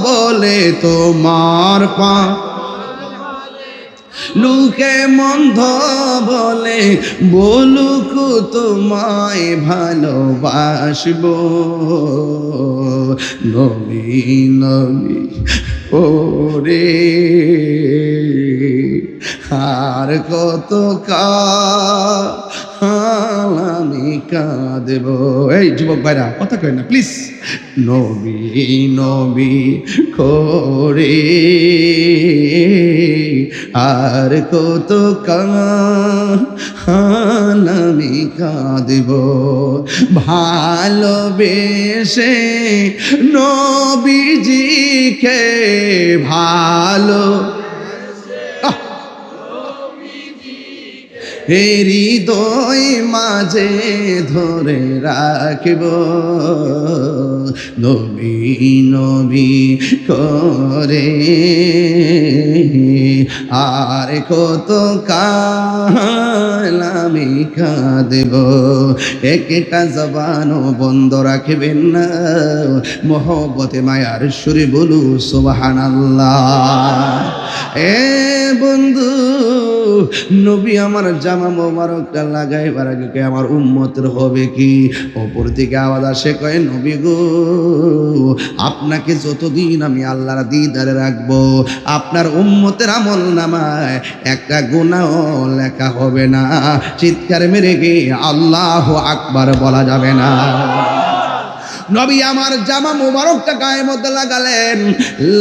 বলে, তোমার লোকে মন্দ বলে বলুক তোমায় ভালোবাসবো, নবী নবী ওরে আর কত কাল আমি কাঁদেব। এই যুবক ভাইরা কথা কয় না প্লিজ। নবী নবী করে আর কত আমি কাঁদেব, ভালোবেসে নবীজিকে ভালো হৃদয় মাঝে ধরে রাখব, নবী নবী করে আর কত কাল আমি কাঁদেব। একটা জবানও বন্ধ রাখবেন না, মহব্বতে মায়ার সুরে বলু সুবহানাল্লাহ। এ বন্ধু, নবী আমার জামা মোবারকটা লাগাইবার আগে আমার উম্মতের হবে কি? অপর দিকে আওয়াজ আসে, কয় নবী গো, আপনাকে যতদিন আমি আল্লাহর দিদারে রাখবো, আপনার উম্মতের আমল নামায় একটা গুনাহও লেখা হবে না। চিৎকার মেরে গিয়ে আল্লাহু আকবার বলা যাবে না। নবী আমার জামা মোবারকটা গায়ের মধ্যে লাগালেন,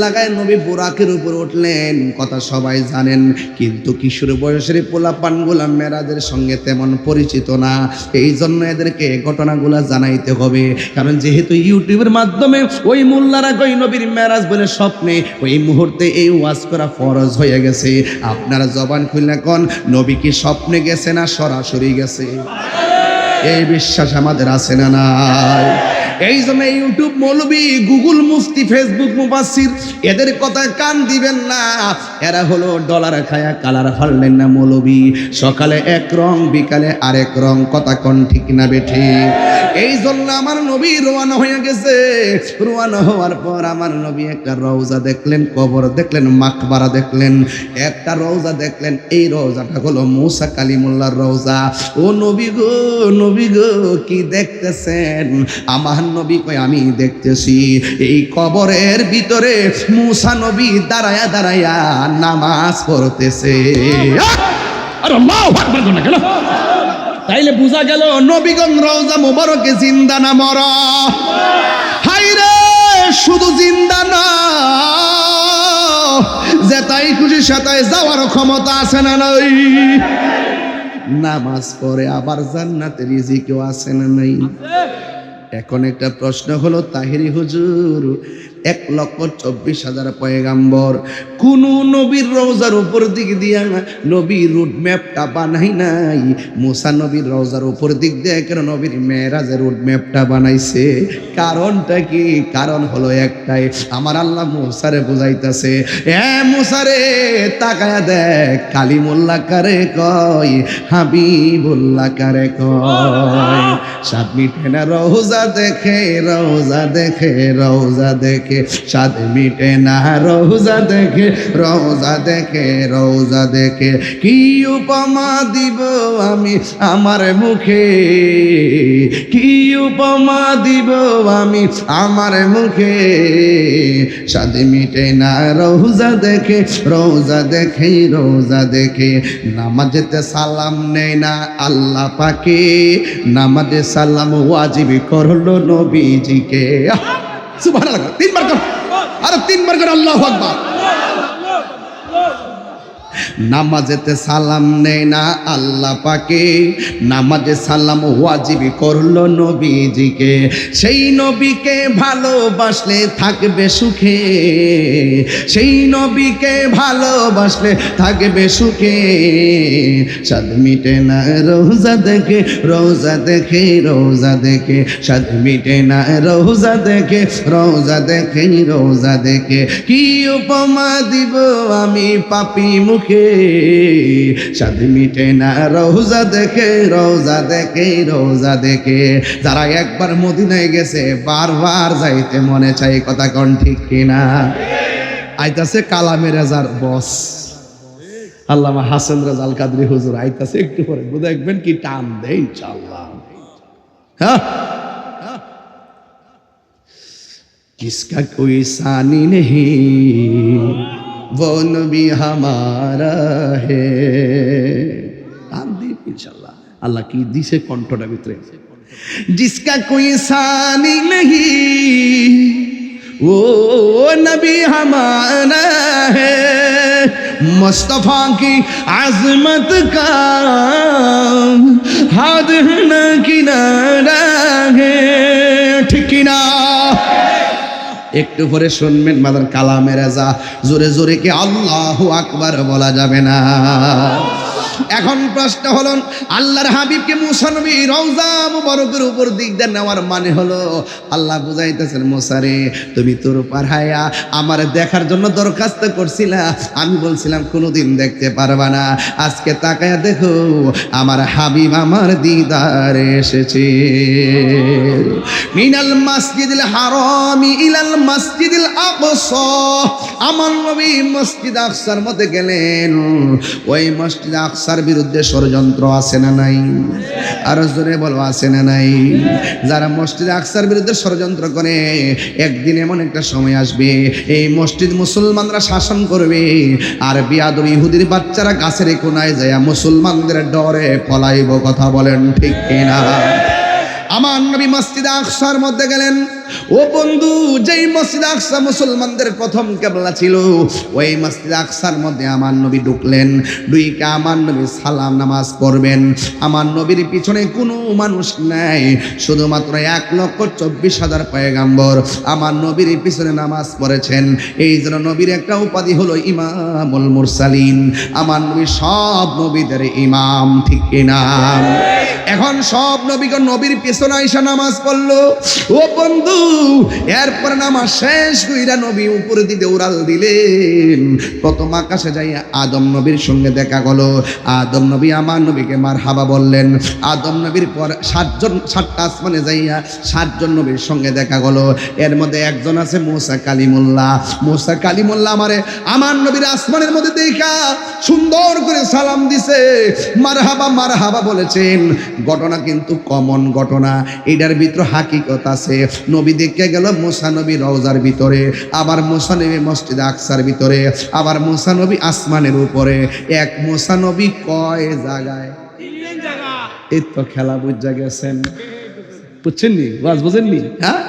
লাগায় নবী বুরাকের উপর উঠলেন, কথা সবাই জানেন। কিন্তু কিশোর বয়সের পোলাপানগুলা মেরাজের সঙ্গে তেমন পরিচিত না, এই জন্য এদেরকে ঘটনাগুলা জানাইতে হবে। কারণ যেহেতু ইউটিউবের মাধ্যমে ওই মোল্লারা কই নবীর মেরাজ বলে স্বপ্নে ওই মুহূর্তে এই ওয়াজ করা ফরজ হয়ে গেছে। আপনারা জবান খুললে কোন নবী কি স্বপ্নে গেছে না সরাসরি গেছে? এই বিশ্বাস আমাদের আছে না নাই? এই জন্য ইউটিউব মৌলবি, গুগল মুফতি, ফেসবুক মুফাসসির এদের কথায় কান দিবেন না। এরা হলো ডলার খায়া কালার ফাললেন না মৌলবি। সকালে এক রং, বিকালে আরেক রং, কথা কোন ঠিক না বেঠি? এই জন্য আমার নবী রওনা হয়ে গেছে। রওনা হওয়ার পর আমার নবী একটা রওজা দেখলেন, কবর দেখলেন, মাকবারা দেখলেন, একটা রওজা দেখলেন। এই রওজাটা হলো মুসা কালিমুল্লাহর রওজা। ও নবী গো, নবী গো, কি দেখতেছেন? আমার নবী কয়, আমি দেখতেছি এই কবরের ভিতরে মুসা নবী দাঁড়ায়া দাঁড়ায়া নামাজ পড়তেছে। আল্লাহু আকবার বলেন কেন? তাইলে বোঝা গেল নবীগঞ্জ রওজা মোবারকে জিন্দা না মরা? হায়রে, শুধু জিন্দা না, যে তাই খুশি সেটাই যাওয়ার ক্ষমতা আছে না নাই? নামাজ পড়ে আবার জান্নাতের রিজিকও আছে না নাই? এখন একটা প্রশ্ন হলো, তাহিরি হুজুর 1,24,000 পয়গাম্বর, কোন নবীর রওজার উপর দিক দিয়া নবীর রুট ম্যাপটা বানাই নাই? মুসা নবীর রওজার উপর দিক দিয়ে কেন নবীর মেরাজের রুট ম্যাপটা বানাইছে? কারণটা কি? কারণ হলো একটাই, আমার আল্লাহ মুসারে বুঝাইতেছে, এ মুসারে তাকায়া দেখ, কালিমুল্লাহ কারে কয়, হাবিবুল্লাহ কারে কয়। সাত মিটে না রওজা দেখে, রওজা দেখে, রওজা দেখে সাদ মিটে না, রওজা দেখে, রওজা দেখে, রওজা দেখে। কি উপমা দিব আমি আমার মুখে, কি উপমা দিব আমি আমার মুখে, সাদ মিটে না রওজা দেখে, রওজা দেখে, রওজা দেখে। নামাজেতে সালাম নেই না আল্লাহ পাকে, নামাজে সালাম ওয়াজিব করলো নবীজিকে। সুবহানাল্লাহ, 3 বার কর, আরে 3 বার কর, আল্লাহু আকবার। নামাজেতে সালাম নেই না আল্লাহ পাকে, নামাজে সালাম ওয়াজিব করলো নবীজিকে। সেই নবীকে ভালোবাসলে থাকবে সুখে, সেই নবীকে ভালোবাসলে থাকবে সুখে। সাদ মিটে না রওজা দেখে, রওজা দেখে, রওজা দেখে, সাদ মিটে না রওজা দেখে, রওজা দেখে, রওজা দেখে। কি উপমা দিব আমি পাপী মুখে, সাদ মিটে না রওজা দেখে, রওজা দেখে, রওজা দেখে। যারা একবার মদিনায় গেছে বারবার যাইতে মনে চাই, কথা কোন ঠিক কিনা? আইতাছে কালামে রেজার বস আল্লামা হাসান রাজাল কাদরি হুজুর আইতাছে, একটু পরে দেখবেন কি টান দেয় ইনশাআল্লাহ। হ্যাঁ, किसका कोई सानी नहीं वो नबी हमारा है। টান দিন ইনশাআল্লাহ। আল্লাহ কি দিছে কণ্ঠটা ভিতরে, জিসকা কোই সানি নেহি वो नबी हमारा है, मुस्तफा की आजमत का हद न किनारा है, ठीक ना? একটু পরে শুনবেন মাদার কালামের রাজা জোরে জোরে কি আল্লাহু আকবার বলা যাবে না। এখন প্রশ্ন হলো, আল্লাহর হাবিবকে মুসা নবী রওজা মুবারকের উপর দিক দিয়ে নেওয়ার মানে হলো আল্লাহ বুঝাইতেছেন, মুসা রে তুমি তোর পারহায়া আমার দেখার জন্য দরখাস্ত করছিলা, আমি বলছিলাম কোনোদিন দেখতে পারবা না, আজকে তাকায়া দেখো আমার হাবিব আমার দিদারে এসেছে। মিনাল মসজিদুল হারামি ইলাল মসজিদুল আকসা, আমার নবী মসজিদ আকসার মধ্যে গেলেন। ওই মসজিদ আকসার বিরুদ্ধে ষড়যন্ত্র আছে না নাই? আর জোরে বলো আছে না নাই? যারা মসজিদ আকসার বিরুদ্ধে ষড়যন্ত্র করে, একদিন এমন একটা সময় আসবে এই মসজিদ মুসলমানরা শাসন করবে, আর বিয়াদব ইহুদির বাচ্চারা গাছের কোনায় যায় মুসলমানদের ডরে পলাইব। কথা বলেন ঠিক কিনা? আমার নবী মসজিদ আকসার মধ্যে গেলেন। ও বন্ধু, যেই মসজিদ আকসা মুসলমানদের প্রথম কিবলা ছিল, ওই মসজিদ আকসার মধ্যে আমার নবী ঢুকলেন। ঢুকে আমার নবী সালাম নামাজ পড়বেন। আমার নবীর পিছনে কোনো মানুষ নাই, শুধুমাত্র 1,24,000 পয়গাম্বর আমার নবীর পিছনে নামাজ পড়েছেন। এই জন্য নবীর একটা উপাধি হলো ইমামুল মুরসালিন। আমার নবী সব নবীদের ইমাম, ঠিক কিনা? এখন সব নবীগণ নবীর পিছনে আইসা নামাজ পড়লো। ও বন্ধু, এরপর নামাজ শেষ কইরা নবী উপরে দিতে উড়াল দিলেন। প্রথম আকাশে যাই আদম নবীর সঙ্গে দেখা গেল। আদম নবী আমার নবীকে মারহাবা বললেন। আদম নবীর পর 7টা আসমানে যাইয়া 7 জন নবীর সঙ্গে দেখা গেল। এর মধ্যে একজন আছে মুসা কালিমুল্লাহ। মুসা কালিমুল্লাহ আমার নবীর আসমানের মধ্যে দেখা সুন্দর করে সালাম দিছে, মারহাবা মারহাবা বলেছেন। ঘটনা কিন্তু কমন ঘটনা, এটার ভিতর হাকিকত আছে। নবী দেখে গেল মুসা নবী রওজার ভিতরে, আবার মুসা নবী মসজিদ আকসার ভিতরে, আবার মুসা নবী আসমানের উপরে। এক মুসা নবী কয় জায়গায়? 3 জায়গা। এই তো খেলা বুঝা গেছেন, বুঝছেননি? ওয়াজ বুঝেননি? হ্যাঁ,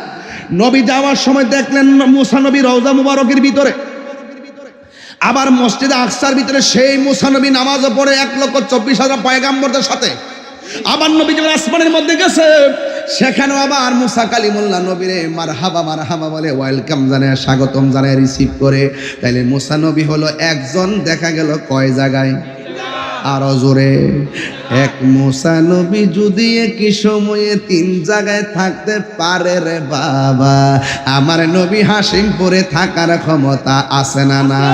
নবী যাওয়ার সময় দেখলেন মুসা নবী রওজা মুবারকের ভিতরে, আবার মসজিদ আকসার ভিতরে সেই মুসা নবী নামাজও পড়ে 1,24,000 পয়গাম্বরদের সাথে। আবার নবী যখন আসমানের মধ্যে গেছে, সেখানেও আবার মুসা কালিমুল্লাহ নবীরে মারহাবা মারহাবা বলে ওয়েলকাম জানায়, স্বাগতম জানায়, রিসিভ করে। তাইলে মুসা নবী হলো একজন, দেখা গেল কয় জায়গায়? আরো জোরে। এক মুসা নবী যদি একই সময়ে 3 জায়গায় থাকতে পারে রে বাবা, আমার নবী হাসিমপুরে থাকার ক্ষমতা আছে না না?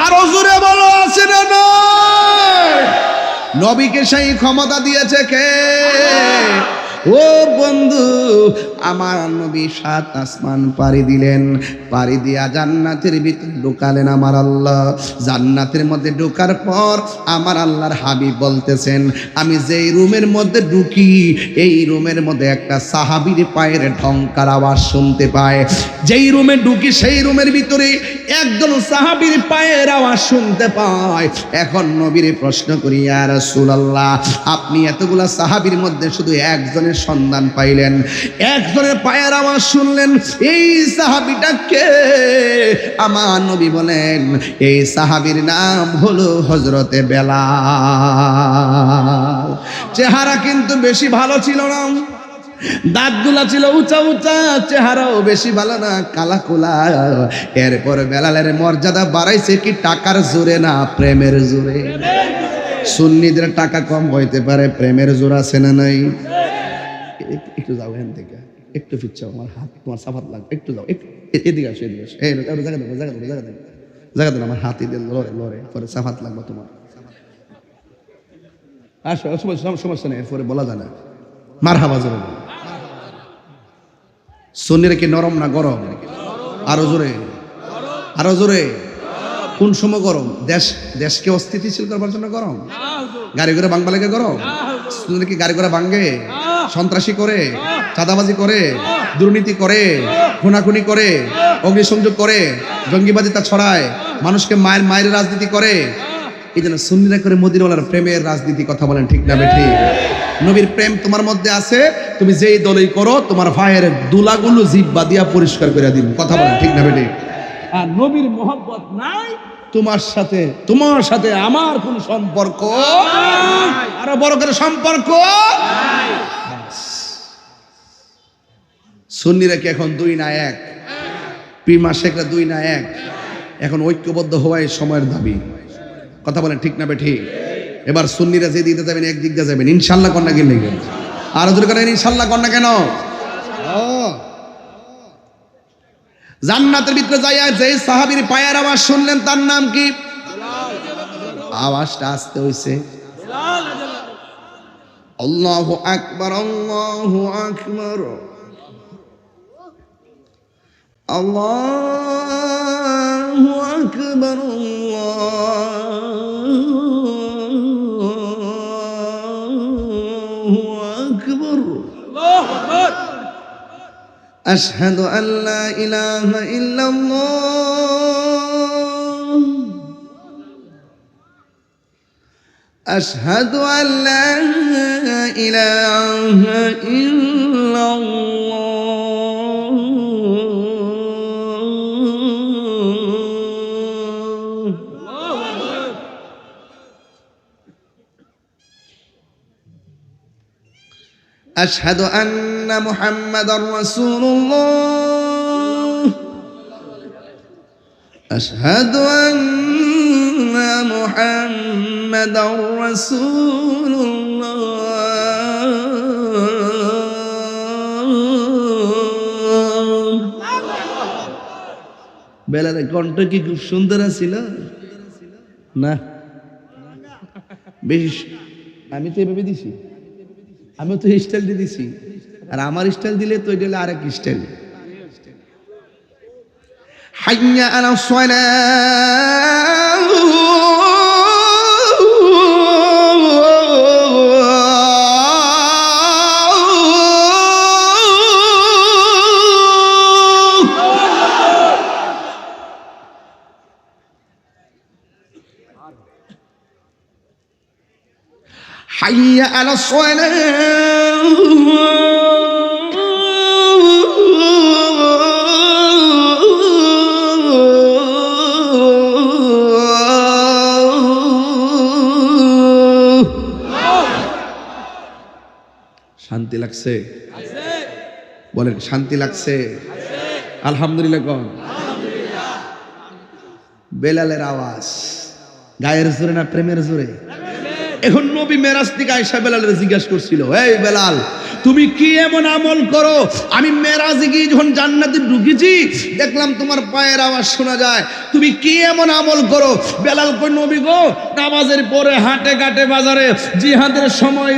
আরো জোরে বলো, আছে না না? নবীকে সেই ক্ষমতা দিয়েছে কে? ও বন্ধু, আমার নবী 7 আসমান পাড়ি দিলেন। পাড়ি দিয়া জান্নাতের ভিতরে ঢুকালেন আমার আল্লাহ। জান্নাতের মধ্যে ঢোকার পর আমার আল্লাহর হাবিব বলতেছেন, আমি যেই রুমের মধ্যে ঢুকি, এই রুমের মধ্যে একটা সাহাবীর পায়ের ঢংকার আওয়াজ শুনতে পায়। যেই রুমে ঢুকি সেই রুমের ভিতরে একজন সাহাবীর পায়ের আওয়াজ শুনতে পায়। এখন নবীর প্রশ্ন করি, ইয়া রাসূলুল্লাহ, আপনি এতগুলা সাহাবীর মধ্যে শুধু একজনের সন্ধান পাইলেন, একজনের পায়ের আওয়াজ শুনলেন, এই সাহাবীটা কে? আমার নবী বলেন, এই সাহাবীর নাম হলো হযরতে বেলাল। চেহারা কিন্তু বেশি ভালো ছিল না, দাঁতগুলা ছিল উঁচা উঁচা, চেহারাও বেশি ভালো না, কালা কোলা। এরপরে বেলালের মর্যাদা বাড়াইছে কি টাকার জোরে না প্রেমের জোরে? সুন্নিদের টাকা কম হইতে পারে, প্রেমের জোর আছে না নাই? একটু যাও এখান থেকে, একটু ফিরছাও, আমার হাত তোমার সাফাত লাগবে, একটু যাও, এদিকে আসো, এদিকে আসো, এই জায়গা দেবো, জায়গা দেবো, জায়গা দেবো, জায়গা দেবো, আমার হাতি দিয়ে লড়ে লড়ে, পরে সাফাত লাগবে তোমার। আসো, সমস্যা নেই, এরপরে বলা যায় না। মারহাবা জোরে। সুন্নিরা কি নরম না গরম? আরো জোরে, আরো জোরে। কোন সময় গরম? দেশকে অস্থিতিশীল করবার জন্য গরম? গাড়ি ঘোড়া ভাঙবা লেগে গরম? সুন্নিরা কি গাড়ি ঘোড়া ভাঙে? সন্ত্রাসী করে, চাঁদাবাজি করে, দুর্নীতি করে, খুনাখুনি করে, অগ্নিসংযোগ করে, জঙ্গিবাদিতা ছড়ায়, মানুষকে মায়ের রাজনীতি করে, এই জন্য সুন্নিরা করে মদিনাওয়ালার প্রেমের রাজনীতি, কথা বলেন ঠিক না বেঠিক? নবীর প্রেম তোমার মধ্যে আছে, তুমি যেই দলই করো তোমার ভাইয়ের দুলাগুলো জিব্বা দিয়া পরিষ্কার করে দিন, কথা বলেন ঠিক না বেঠিক? আর নবীর মহব্বত নাই, তোমার সাথে আমার কোন সম্পর্ক, আরো বড় করে সম্পর্ক। সুন্নিরা কি এখন 2 না 1? পীর মাশায়েখরা 2 না 1? এখন ঐক্যবদ্ধ হওয়াই সময়ের দাবি, কথা বলেন ঠিক না বেঠিক? এবার সুন্নিরা যে দিতে যাবেন এক দিক দিয়ে যাবেন ইনশাআল্লাহ, কন্যা কিনলে গেল আর জোরে করেন ইনশাআল্লাহ, কন্যা কেন? জান্নাতের ভিতরে যাইয়া যে সাহাবীর পায়ের আওয়াজ শুনলেন তার নাম কি? আওয়াজটা আসতে হইছে আল্লাহু আকবার, আল্লাহু আকবার, আল্লাহু আকবার, আল্লাহু আকবার, আল্লাহু আকবার। আশহাদু আল্লা ইলাহা ইল্লাল্লাহ, আশহাদু আল্লা ইলাহা ইল্লাল্লাহ, আশহাদু আন্না মুহাম্মাদার রাসূলুল্লাহ, আশহাদু আন্না মুহাম্মাদার রাসূলুল্লাহ। বেলালের কণ্ঠ কি খুব সুন্দর ছিল না? বেশ, আমি তো এভাবে দিছি, আমি তো স্টাইল দিয়ে দিছি, আর আমার স্টাইল দিলে তো এটা আরেক স্টাইল। হাইয়া আলা সালাহ, হাইয়া আলা সালাহ, শান্তি লাগছে? বলেন শান্তি লাগছে? আলহামদুলিল্লাহ কোন? বেলালের আওয়াজ গায়ের জোরে না প্রেমের জোরে? এখন নবী মেরাজ থেকে আয়েশা বেলালের জিজ্ঞাসা করছিল, এই বেলাল তুমি কি এমন আমল করো, আমি মেরাজে গিয়ে যখন জান্নাতে ঢুকেছি দেখলাম তোমার পায়ের আওয়াজ শোনা যায়, তুমি কি এমন আমল করো? বেলাল কই, নবী গো, নামাজের পরে হাটে ঘাটে বাজারে, জিহাদের সময়,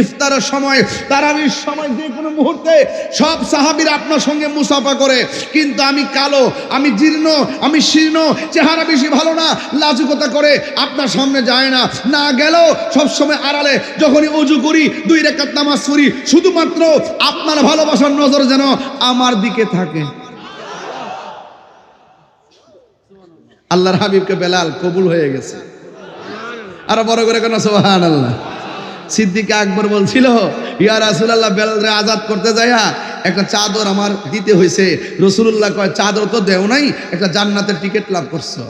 ইফতারের সময়, তারাবির সময়, যে কোনো মুহূর্তে সব সাহাবীরা আপনার সঙ্গে মুসাফা করে, কিন্তু আমি কালো, আমি জীর্ণ, আমি শীর্ণ, চেহারা বেশি ভালো না, লাজুকতা করে আপনার সামনে যায় না, না গেলেও সবসময় আড়ালে যখনই ওযু করি 2 রাকাত নামাজ পড়ি, শুধুমাত্র আপনার ভালোবাসার নজর যেন আমার দিকে থাকে। আল্লাহর হাবিবকে বেলাল কবুল হয়ে গেছে। আর বড় করে কেন সুবহানাল্লাহ। সিদ্দিক আকবর বলছিল, ইয়া রাসূলুল্লাহ, বেলালরে আজাদ করতে যাইয়া একটা চাদর আমার দিতে হয়েছে। রাসূলুল্লাহ কয়, চাদর তো দেও নাই, একটা জান্নাতের টিকিট লাভ করছো।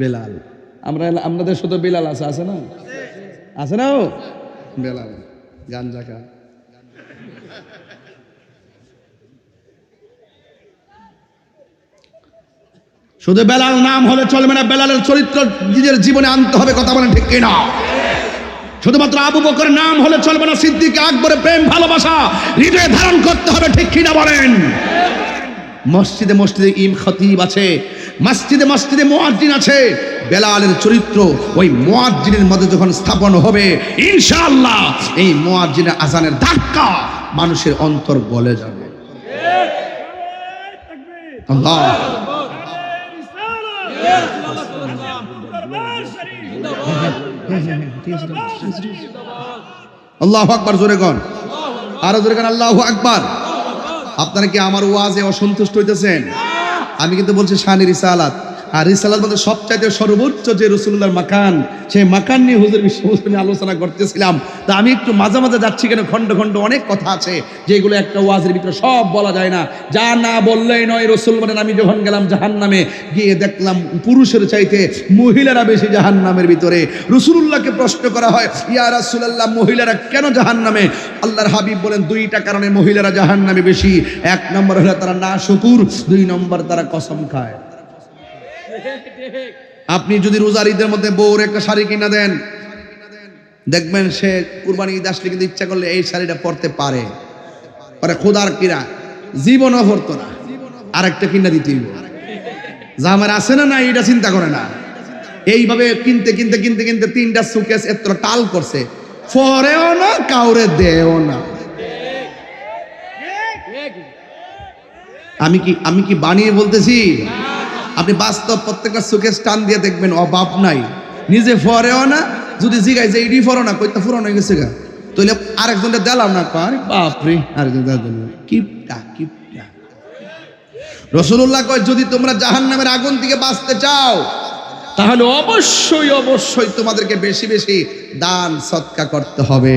বেলাল, আমাদের শুধু বেলাল আছে না? আছে না? ও বেলাল গাঞ্জা খা। শুধু বেলাল নাম হলে চলবে না, বেলালের চরিত্র নিজের জীবনে আনতে হবে, কথা বলেন ঠিক কিনা? শুধুমাত্র আবু বকর নাম হলে চলবে না, সিদ্দিক আকবরের প্রেম ভালোবাসা হৃদয়ে ধারণ করতে হবে, ঠিক কিনা বলেন? মসজিদে মসজিদে খতিব আছে, মসজিদে মসজিদে মুয়াজ্জিন আছে, বেলালের চরিত্র ওই মুয়াজ্জিনের মধ্যে যখন স্থাপন হবে, ইনশাআল্লাহ এই মুয়াজ্জিনের আজানের ধাক্কা মানুষের অন্তর গলে যাবে। আল্লাহ আল্লাহু আকবার, জোরে কোন? আরো জোরে কোন আল্লাহু আকবার। আপনারা কি আমার ওয়াজে অসন্তুষ্ট হইতেছেন? আমি কিন্তু বলছি শানের রিসালাত, আর রিসালাত মধ্যে সবচাইতে সর্বোচ্চ যে রাসূলুল্লাহর মাকান, সেই মাকান নিয়ে হুজুর নিয়ে আলোচনা করতেছিলাম। তা আমি একটু মাঝে মাঝে যাচ্ছি, কেন খন্ড খন্ড অনেক কথা আছে যেগুলো একটা ওয়াজের ভিতরে সব বলা যায় না, যা না বললেই নয়। রাসূল বলেন, আমি যখন গেলাম জাহান্নামে, গিয়ে দেখলাম পুরুষের চাইতে মহিলারা বেশি জাহান্নামের ভিতরে। রাসূলুল্লাহকে প্রশ্ন করা হয়, ইয়া রাসূলুল্লাহ, মহিলারা কেন জাহান্নামে? আল্লাহর হাবিব বলেন, দুইটা কারণে মহিলারা জাহান্নামে বেশি। এক নম্বর হলো তারা নাশুকুর, দুই নম্বর তারা কসম খায়। আপনি যদি রোজার ঈদের মধ্যে বউর একটা শাড়ি কিনা দেন, দেখবেন সে কুরবানি ঈদ আসলে কিন্তু ইচ্ছা করলে এই শাড়িটা পরতে পারে, পরে খোদার কিরা জীবনও পরতো না, আরেকটা কিনা দিতেই যা আমার আছে না, না এটা চিন্তা করে না। এইভাবে কিনতে কিনতে কিনতে কিনতে তিনটা সুকেস এত টাল করছে, পরেও না কাউরে দেও না। আমি কি বানিয়ে বলতেছি? আপনি বাস্তব প্রত্যেকটা সুকেস টান দিয়ে দেখবেন অভাব নাই, নিজে ফরেও না। যদি জিগাই যে এডি ফরো না, কইতা ফুরন হয়ে গেছে গা, তাইলে আরেকজনটা দিলাম না, কয় বাপরে আরেকজন কিপটা কিপটা। রাসূলুল্লাহ কয়, যদি তোমরা জাহান্নামের আগুন থেকে বাঁচতে চাও, তাহলে অবশ্যই অবশ্যই তোমাদেরকে বেশি বেশি দান সদকা করতে হবে।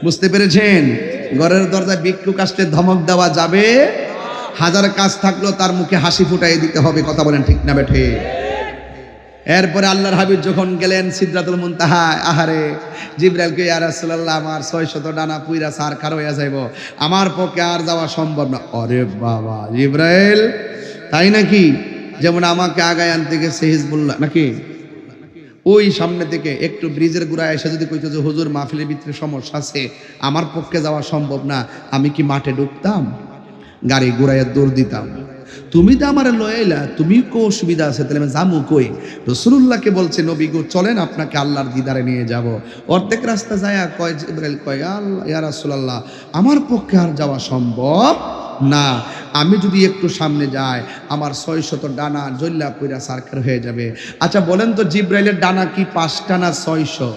বুঝতে পেরেছেন? ঘরের দরজায় ভিক্ষুক আসলে ধমক দেওয়া যাবে, হাজার কাজ থাকলেও তার মুখে হাসি ফুটাই দিতে হবে। কথা বলেন ঠিক না বেঠে? এরপরে আল্লাহর হাবিব যখন গেলেন সিদরাতুল মুনতাহা, আহারে জিবরাইলকে, ইয়া রাসূলুল্লাহ, আমার 600 ডানা পুইরা সারখার হইয়া যাইব, আমার পক্ষে আর যাওয়া সম্ভব না। আরে বাবা জিবরাইল, তাই নাকি? যেমন আমাকে আগায় আনতে গেছে হিজবুল্লাহ নাকি, ওই সামনে থেকে একটু ব্রিজের গোড়ায় এসে যদি কইতো যে হুজুর মাহফিলের ভিতরে সমস্যা আছে, আমার পক্ষে যাওয়া সম্ভব না, আমি কি মাঠে ঢুকতাম? গাড়ি ঘোড়ায় দৌড় দিতাম। তুমি তো আমার লয়াইলা, তুমি কো অসুবিধা আছে, তাহলে আমি যাবো কই? রাসূলুল্লাহকে বলছে, নবী গো চলেন আপনাকে আল্লাহর দিদারে নিয়ে যাব। অর্ধেক রাস্তা যায় কয় জিবরাইল কয়, আল্লাহ ইয়া রাসূলুল্লাহ, আমার পক্ষে আর যাওয়া সম্ভব না, আমি যদি একটু সামনে যাই আমার 600 ডানা জল্লা পুরা সারখার হয়ে যাবে। আচ্ছা বলেন তো, জিবরাইলের ডানা কি 5টা না 600?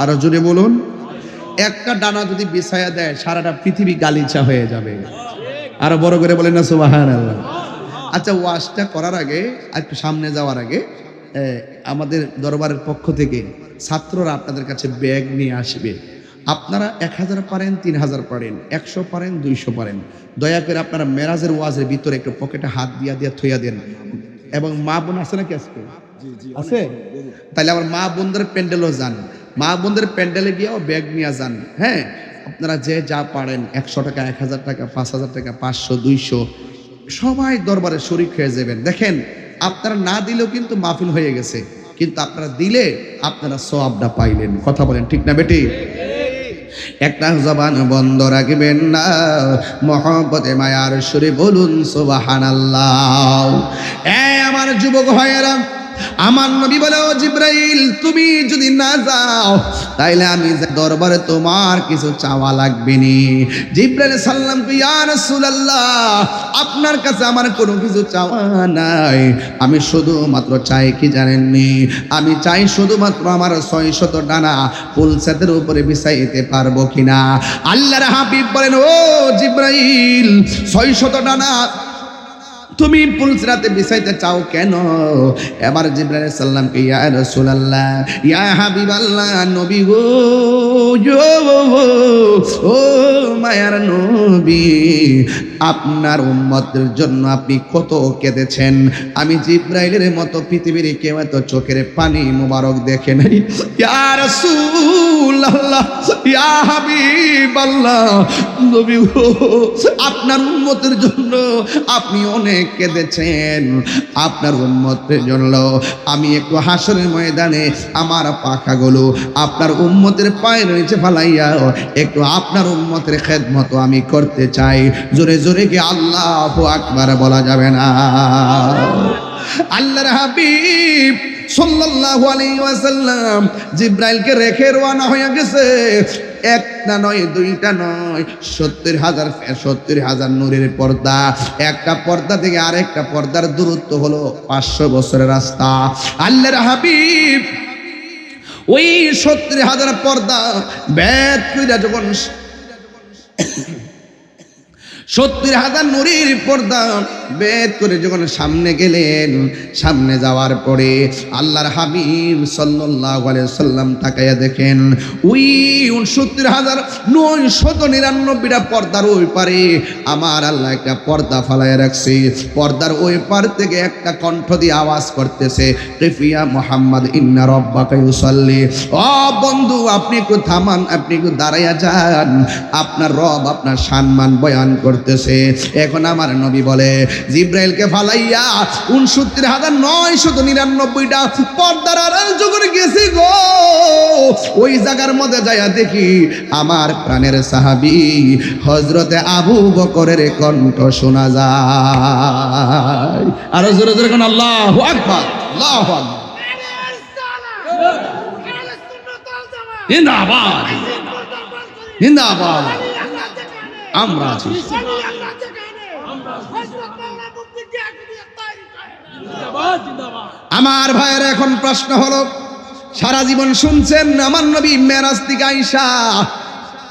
আরো জোরে বলুন। একটা ডানা যদি বিছায়া দেয়, সারাটা পৃথিবী গালিচা হয়ে যাবে। আরো বড় করে বলেন না সুবহানাল্লাহ। আচ্ছা, ওয়াজটা করার আগে, একটু সামনে যাওয়ার আগে, আমাদের দরবারের পক্ষ থেকে ছাত্ররা আপনাদের কাছে ব্যাগ নিয়ে আসবে। আপনারা 1000 পারেন, 3000 পারেন, 100 পারেন, 200 পারেন, দয়া করে আপনারা মেরাজের ওয়াজের ভিতরে একটু পকেটে হাত দিয়া থইয়া দেন। এবং মা বোন আছে নাকি আজকে? আছে? তাহলে আমার মা বোনদের প্যান্ডেলও যান, মা বোনদের প্যান্ডেলে গিয়েও ব্যাগ নিয়ে যান। হ্যাঁ, আপনারা যে যা পারেন, 100 টাকা, 1000 টাকা, 5000 টাকা, 500, 200, সবাই দরবারে শরীক হয়ে যাবেন। দেখেন, আপনারা না দিলেও কিন্তু মাহফিল হয়ে গেছে, কিন্তু আপনারা দিলে আপনারা সওয়াবটা পাইলেন। কথা বলেন ঠিক না বেটি? একটা জবান বন্ধ রাখবেন না, মহব্বতে মায়ার সুরে বলুন সুবহানাল্লাহ। আমার যুবক ভাইয়েরা, আমার নবী বলে, ও জিবরাইল, তুমি যদি না যাও তাইলে আমি দরবারে তোমার কিছু চাওয়া লাগবে নি। জিবরাইল সাল্লাম কই, ইয়া রাসূলুল্লাহ, আপনার কাছে আমার কোনো কিছু চাওয়া নাই, আমি শুধুমাত্র চাই কি জানেননি? আমি চাই শুধুমাত্র আমার 600 ডানা ফুলসাতের উপরে বিছাইতে পারবো কিনা। আল্লাহর হাবিব বলেন, ও জিবরাইল, 600 ডানা তুমি পুলসরাতে বিছাইতে চাও কেন? এবার জিবরাইল সাল্লামকে, ইয়া রাসূলুল্লাহ, ইয়া হাবিবাল্লাহ, নবী গো, ও মায়ার নবী, আপনার উম্মতের জন্য আপনি কত কেঁদেছেন, আমি জিবরাইলের মতো পৃথিবীর কেউ এত চোখের পানি মুবারক দেখে নাই। ইয়া রাসূলুল্লাহ, ইয়া হাবিবাল্লাহ, নবী গো, আপনার উম্মতের জন্য আপনি অনেক কেঁদেছেন, আপনার উম্মতের জন্য আমি একটু হাসরের ময়দানে আমার পাখাগুলো আপনার উম্মতের পায়ের নিচে ফালাইয়া একটু আপনার উম্মতের খেদমত আমি করতে চাই। জোরে জোরে কি আল্লাহু আকবার বলা যাবে না? আল্লাহর হাবিব সাল্লাল্লাহু আলাইহি ওয়াসাল্লাম জিবরাইলকে রেখে রওনা হয়ে গেছে। একটা নয়, দুইটা নয়, 70,000 নূরের পর্দা। একটা পর্দা থেকে আরেকটা পর্দার দূরত্ব হলো 500 বছরের রাস্তা। আল্লাহর হাবিব ওই 70,000 পর্দা ভেদ কইরা যখন 70,000 নূরের পর্দা বেদ করে যখন সামনে গেলেন, সামনে যাওয়ার পরে আল্লাহর হাবিব সাল্লাল্লাহু আলাইহি সাল্লাম তাকায়া দেখেন ওই 69,999টা পর্দার ওই পারে আমার আল্লাহ একটা পর্দা ফালায় রাখছে। পর্দার ওই পার থেকে একটা কণ্ঠ দিয়ে আওয়াজ করতেছে, কিফিয়া মুহাম্মদ ইন্না রাব্বাকা ইউসাল্লি। ও বন্ধু, আপনি একটু থামান, আপনি একটু দাঁড়াইয়া যান, আপনার রব আপনার সম্মান বয়ান করতেছে। এখন আমার নবী বলে, জিব্রাইলকে ফালাইয়া 69,999টা পর্দার আড়াল যখন গেছি গো, ওই জায়গার মধ্যে যাইয়া দেখি আমার প্রাণের সাহাবী হযরতে আবু বকরের কণ্ঠ শোনা যায়। আর জোরে জোরে কোন আল্লাহু আকবার, আল্লাহু আকবার, জিন্দাবাদ জিন্দাবাদ। আমরা আছি। আমার ভাইয়ের এখন প্রশ্ন হলো, সারা জীবন শুনছেন আমার নবী মেরাজ থেকে আইসা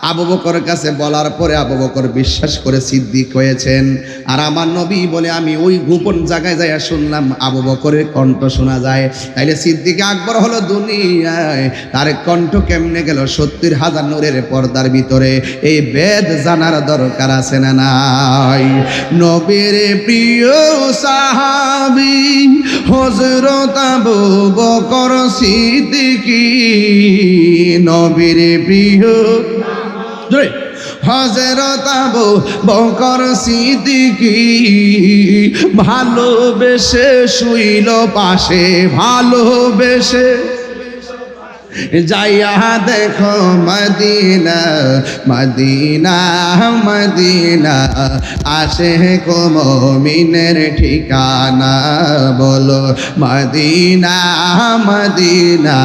আবু বকরের কাছে বলার পরে আবু বকর বিশ্বাস করে সিদ্দিক হয়েছেন। আর আমার নবী বলে আমি ওই গোপন জায়গায় যাইয়া শুনলাম আবু বকরের কণ্ঠ শোনা যায়। তাইলে সিদ্দিক আকবর হলো দুনিয়ায়, তার কণ্ঠ কেমনে গেল 70,000 নূরের পর্দার ভিতরে? এই বেদ জানার দরকার আছে না নাই? নবীর প্রিয় সাহাবী হযরত আবু বকর সিদ্দিক, নবীর প্রিয় হযরত আবু বকর সিদ্দিক, ভালোবেসে শুইল পাশে, ভালোবেসে যাইয়া দেখো মদিনা মদিনা মদিনা, আসে কো মুমিনের ঠিকানা, বলো মদিনা মদিনা,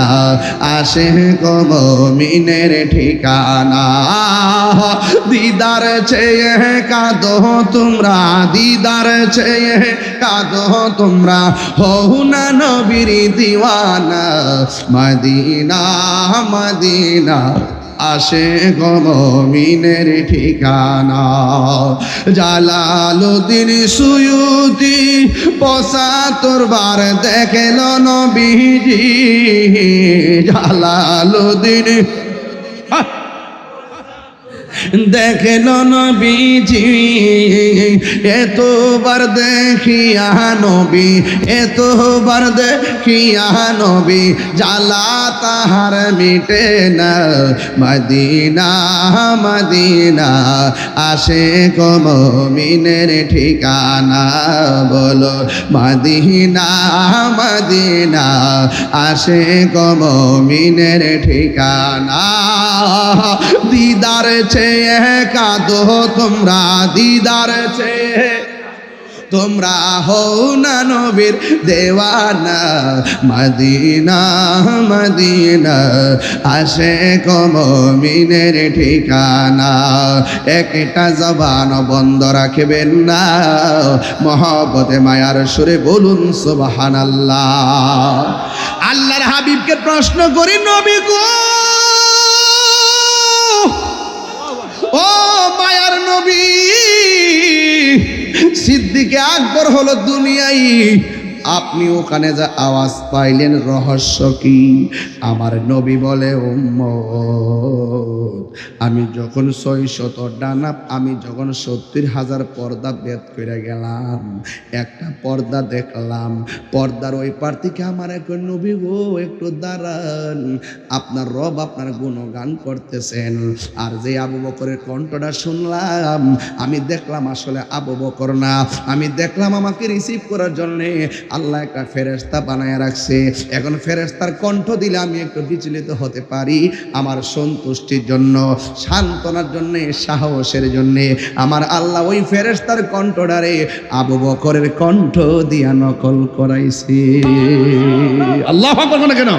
আসে কো মুমিনের ঠিকানা। দিদার চেয়ে কাঁদো তোমরা, দিদার চেয়ে কাঁদো তোমরা, হও না নবীর দিওয়ানা, মদিনা মদিনা, আসে গো মুমিনের ঠিকানা। জালালউদ্দিন সুয়ুতি ৭৫ বার দেখল নবীজি, জালালউদ্দিন দেখল নবীজি, এতবার দেখিয়া নবী, এতবার দেখিয়া নবী, জ্বালা তাহার মিটে না, মদিনা মদিনা, আসে কো মুমিনের ঠিকানা, বলো মদিনা মদিনা, আসে কো মুমিনের ঠিকানা। দিদার চেয়ে কাঁদো তোমরা, দিদার চেয়ে তোমরা, হও না নবীর দেওয়ানা, মদিনা মদিনা, আসে কো মুমিনের ঠিকানা। একটা জবান বন্ধ রাখবেন না, মহব্বতে মায়ার সুরে বলুন সুবহানাল্লাহ। আল্লাহর হাবিবকে প্রশ্ন করি, নবী গো, ও মায়ার নবী, সিদ্দিক আকবর হলো দুনিয়ায়, আপনি ওখানে যা আওয়াজ পাইলেন রহস্য কি? আমার নবী বলে, উম্মত, আমি যখন ৬০০ ডানা, আমি যখন ৭০,000 পর্দা বেদ করে গেলাম, একটা পর্দা দেখলাম, পর্দার ওই পার থেকে আমার এক নবী গো একটু দাঁড়ান, আপনার রব আপনার গুণগান করতেছেন। আর যে আবু বকরের কণ্ঠটা শুনলাম, আমি দেখলাম আসলে আবু বকর না, আমি দেখলাম আমাকে রিসিভ করার জন্যে আল্লাহ একটা ফেরেশতা বানায় রাখছে। এখন ফেরেশতার কণ্ঠ দিলে আমি একটু বিচলিত হতে পারি, আমার সন্তুষ্টির জন্য, সান্ত্বনার জন্য, সাহসের জন্য আমার আল্লাহ ওই ফেরেশতার কণ্ঠটারে আবু বকরের কণ্ঠ দিয়া নকল করাইছে। আল্লাহু আকবার, কেন?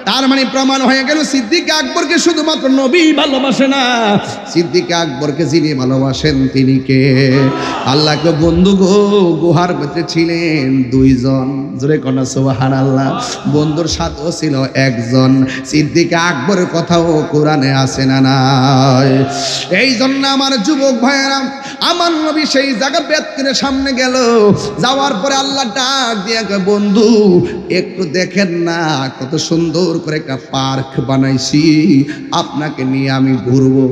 তার মানে প্রমাণ হয়ে গেল সিদ্দিক আকবরকে শুধুমাত্র নবী ভালোবাসে না, সিদ্দিক আকবরকে যিনি ভালোবাসেন তিনি কে? আল্লাহকে বন্ধু গো, গুহার ভিতরে ছিলেন দুইজন, জোরে কন্যা সুবহানাল্লাহ। বন্ধুর সাথেও ছিল একজন। সিদ্দিক আকবরের কথাও কোরআনে আছে না নাই? এই জন্য আমার যুবক ভাইয়েরা, আমার নবী সেই জায়গা ব্যক্তির সামনে গেল, যাওয়ার পরে আল্লাহ ডাক দিয়ে বন্ধু একটু দেখেন না কত সুন্দর করে একটা পার্ক বানাইছি, আপনাকে নিয়ে আমি ঘুরবো।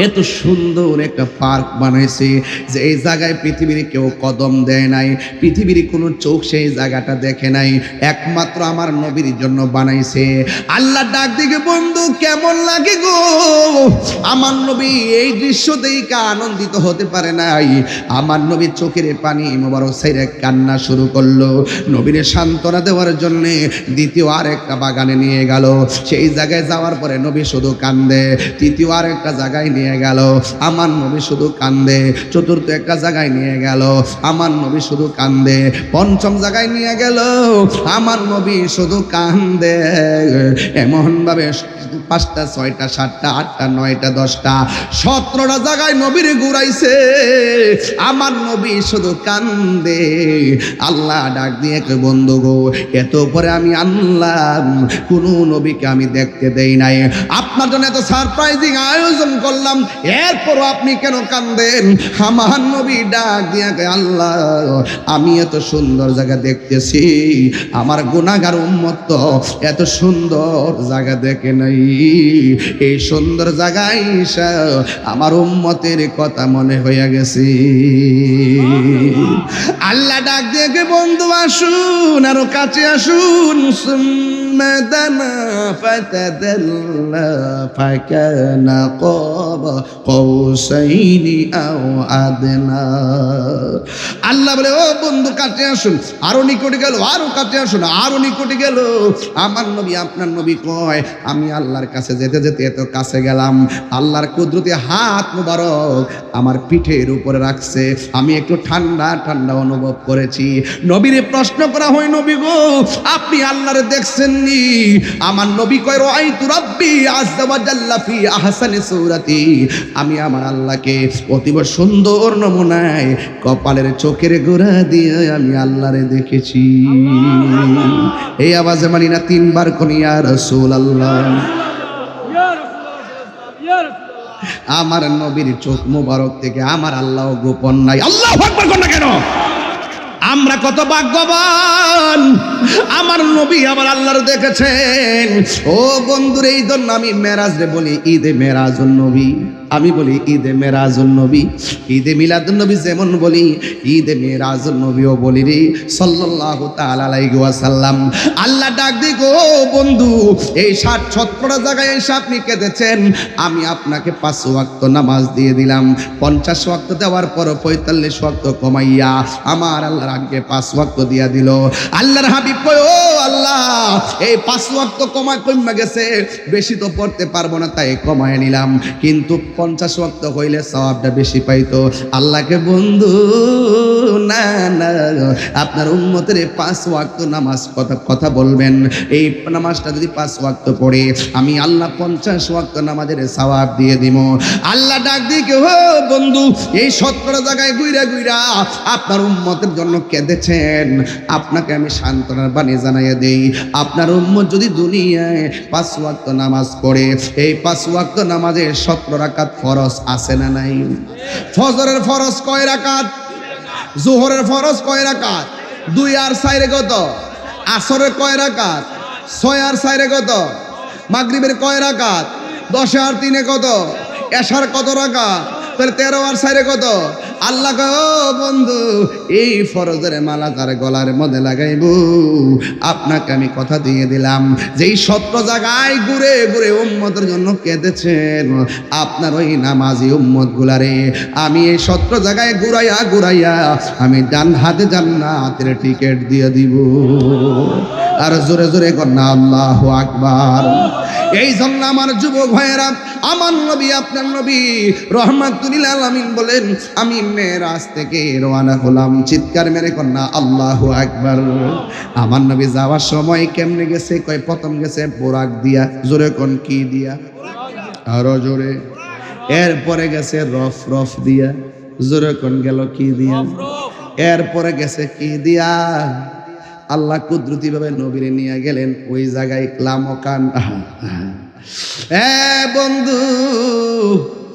এত সুন্দর একটা পার্ক বানাইছে যে এই জায়গায় পৃথিবীর কেউ কদম দেয় নাই, পৃথিবীর কোনো চোখ সেই জায়গাটা দেখে নাই, একমাত্র আমার নবীর জন্য বানাইছে। আল্লাহ ডাক দিকে বন্ধু কেমন লাগে গো? আমার নবী এই দৃশ্য দেখে আনন্দিত হতে পারে নাই, আমার নবী চোখের পানি মোবারক সাইরে কান্না শুরু করলো। নবীরে সান্ত্বনা দেওয়ার জন্য দ্বিতীয় আর একটা বাগানে নিয়ে গেল। সেই জায়গায় যাওয়ার পরে নবী শুধু কান্দে। তৃতীয় আর একটা জায়গায় নিয়ে গেল, আমার নবী শুধু কান্দে। চতুর্থ একটা জায়গায় নিয়ে গেল, আমার নবী শুধু কান্দে। পঞ্চম জায়গায় নিয়ে গেল, আমার নবী শুধু কান্দে। এমন ভাবে 5টা 6টা 7টা 8টা 9টা 10টা 17টা জায়গায় নবীর ঘুরাইছে, আমার নবী শুধু কান্দে। আল্লাহ ডাক দিয়ে কে বন্ধু গো, এত পরে আমি আল্লাহ কোন নবীকে আমি দেখতে দেই নাই, আপনার জন্য এত সারপ্রাইজিং আয়োজন করলাম, এরপরও আপনি কেন কান্দেন? আমার নবী ডাক দিয়ে কে আল্লাহ আমি এত সুন্দর জায়গা দেখতেছি, আমার গুনাহগার উম্মত তো এত সুন্দর জায়গা দেখে নাই। এই সুন্দর জায়গায় আমার উম্মতের কথা মনে হয়ে গেছে। আল্লাহ ডাক দিয়ে বন্ধু আসুন, আরো কাছে আসুন। সুম্মাদানা ফাতাদাল্লা ফাকানা কাবা কওসাইনি আও আদনা। আল্লাহ বলে ও বন্ধু কাছে আসুন, আরো নিকটে গেল, আরো কাছে আসুন, আরো নিকটে গেল। আমার নবী আপনার নবী কয় আমি আল্লাহর কাছে যেতে যেতে এত কাছে গেলাম, আল্লাহর কুদরতি হাত মুবারক আমার পিঠের উপরে রাখছে, আমি একটু ঠান্ডা ঠান্ডা অনুভব করেছি। নবীরে প্রশ্ন করা হয় নবী গো আপনি আল্লাহরে দেখছেন নি? আমার নবী কয় রাআইতু রাব্বি আযজা ওয়া জাল্লা ফি আহসানি সূরাতি, আমি আমার আল্লাহকে অতীব সুন্দর নমুনায় কপালের চোখের গোড়া দিয়ে আমি আল্লাহরে দেখেছি। এই আওয়াজে মানি না 3 বার কোন ইয়া রাসূলুল্লাহ। আমার নবীর চোখ মুবারক থেকে আমার আল্লাহ গোপন নাই। আল্লাহু আকবার কোন না কেন? আমরা কত ভাগ্যবান, আমার নবী আমার আল্লাহর দেখেছেন। ও বন্ধুরে, এই জন্য আমি মেরাজরে বলি ঈদে মেরাজুন নবী, আমি বলি ঈদে মেরাজুন নবী, ঈদে মিলাদুন নবী যেমন বলি ঈদে মেরাজুন নবীও বলি রে সাল্লাল্লাহু তাআলা আলাইহি ওয়াসাল্লাম। আল্লাহ ডাক দিক ও বন্ধু এই 60-70টা জায়গায় এসে আপনি কেঁদেছেন, আমি আপনাকে 5 ওয়াক্ত নামাজ দিয়ে দিলাম। 50 ওয়াক্ত দেওয়ার পর 45 ওয়াক্ত কমাইয়া আমার আল্লাহর আগে 5 ওয়াক্ত দিয়া দিল। আল্লাহর হাবিব কয় ও আল্লাহ এই 5 ওয়াক্ত কমে গেছে, বেশি তো পড়তে পারবো না তাই কমায় নিলাম, কিন্তু 50 ওয়াক্ত হইলে সওয়াবটা বেশি পাইতো। আল্লাহকে বন্ধু না না আপনার উম্মতের 5 ওয়াক্ত নামাজ কথা বলবেন, এই নামাজটা যদি 5 ওয়াক্ত পড়ে আমি আল্লাহ 50 ওয়াক্ত নামাজের সওয়াব দিয়ে দিব। আল্লাহ ডাক দিয়ে ও বন্ধু এই 17 জায়গায় ঘুরা ঘুরা আপনার উম্মতের জন্য কেঁদেছেন, আপনাকে আমি সান্ত্বনার বাণী জানাইয়া দেই, আপনার উম্মত যদি দুনিয়ায় 5 ওয়াক্ত নামাজ পড়ে, এই 5 ওয়াক্ত নামাজে 17 রাকাত ফরজ আছে না নাই? ফজরের ফরজ কয় রাকাত? জোহরের ফরজ কয় রাকাত? 2 আর 4 কত? আসরের কয় রাকাত? 6 আর 4 কত? মাগরিবের কয় রাকাত? 10 আর 3 কত? এশার কত রাকাত? তাহলে 13 আর 4 কত? আল্লাহ কয় ও বন্ধু এই ফরজের মালা তার গলার মধ্যে লাগাইব, আপনাকে আমি কথা দিয়ে দিলাম যেই 17 জায়গায় ঘুরে ঘুরে উম্মতের জন্য কেঁদেছেন, আপনার ওই নামাজি উম্মত গুলারে আমি এই 17 জায়গায় ঘুরাইয়া ঘুরাইয়া আমি ডান হাতে জান্নাতের টিকিট দিয়ে দিব। আর জোরে জোরে কর না আল্লাহু আকবার। এই জন্য আমার যুবক ভাইয়েরা, আমার নবী আপনার নবী রহমাতুল লিল আলামিন বলেন, আমি মেরাজ থেকে রওনা হলাম, চিৎকার মেরে কর না আল্লাহু আকবার। আমার নবী যাওয়ার সময় কেমনে গেছে? কয় প্রথম গেছে বোরাক দিয়া, জোরে কোন কি দিয়া, আরো জোরে। এরপরে গেছে রফ রফ দিয়া, জোরে কোন গেল কি দিয়া। এরপরে গেছে কি দিয়া? আল্লাহ কুদরতি ভাবে নবীরে নিয়ে গেলেন ওই জায়গায় লামকান। বন্ধু,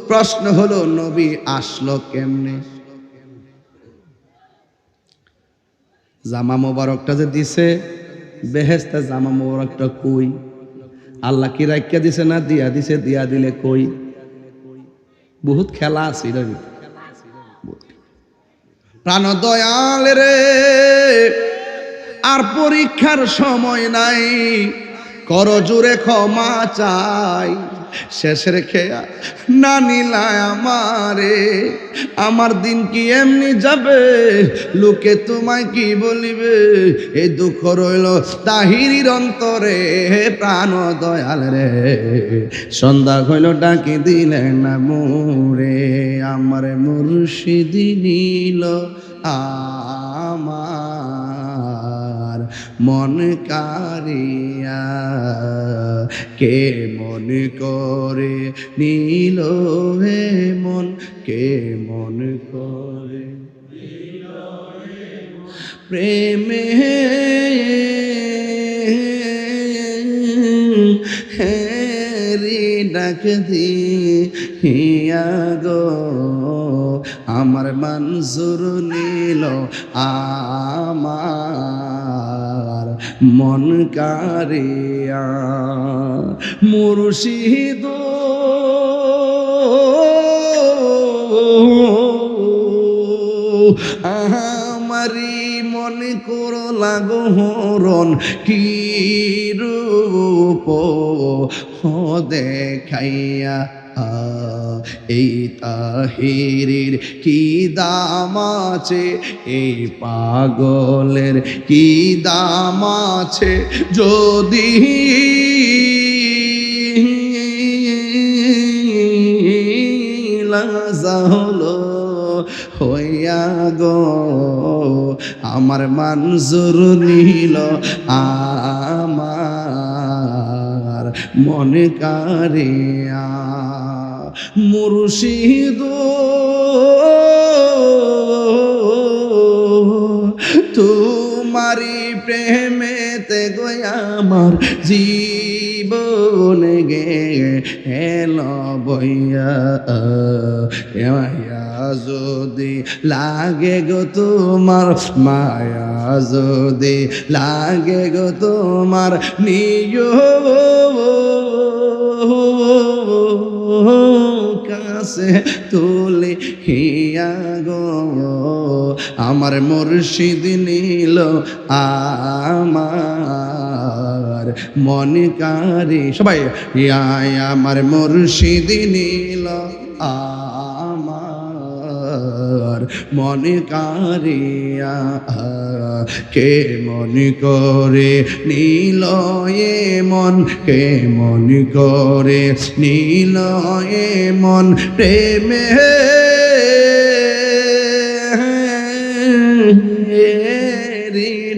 প্রশ্ন হলো নবী আসলো কেমনে? জামা মোবারকটা যে দিছে, বেহেশতে জামা মোবারকটা কই? আল্লাহ কি রাখিয়া দিছে না দিয়া দিছে? দিয়া দিলে কই? বহুত খেলা আছে এটার ভিতরে। প্রাণ দয়াল রে, আর পরীক্ষার সময় নাই, কর জোরে ক্ষমা চাই। শেষের খেয়া না নিলায় আমারে, আমার দিন কি এমনি যাবে? লোকে তোমায় কি বলিবে? এই দুঃখ রইল তাহিরির অন্তরে। প্রাণ দয়াল রে, সন্ধ্যা হইল ডাকি দিলে না মোরে, আমার মুর্শিদি নিল আমার মন কারিয়া। কে মন করে নিল হে মন, কে মন করে প্রেমে হেরি ডাক দিয়া গো, আমার মনজুর নিল আমার মন কারিয়া। মুর্শিদ আমারি মনে করো লাগো হরণ, কি রূপ দেখাইয়া। এই তাহিরির কি দাম আছে, এই পাগলের কি দাম আছে? যদি লাজা হলো হইয়া গো, আমার মনজুর নিল আমার মন কারিয়া। মুর্শিদ তোমারি প্রেমেতে গো আমার জীবন গেল বইয়া। মায়া যদি লাগে গো তোমার, মায়া যদি লাগে গো তোমার, নিয় কাছে তুলে হিয়া গো, আমার মুর্শিদ নিল আমার মন কারি। সবাই আমার মুর্শিদ নিল আমার মন কারিয়া। কে মন করে নিল এ মন, কে মন করে নিল এ মন প্রেমে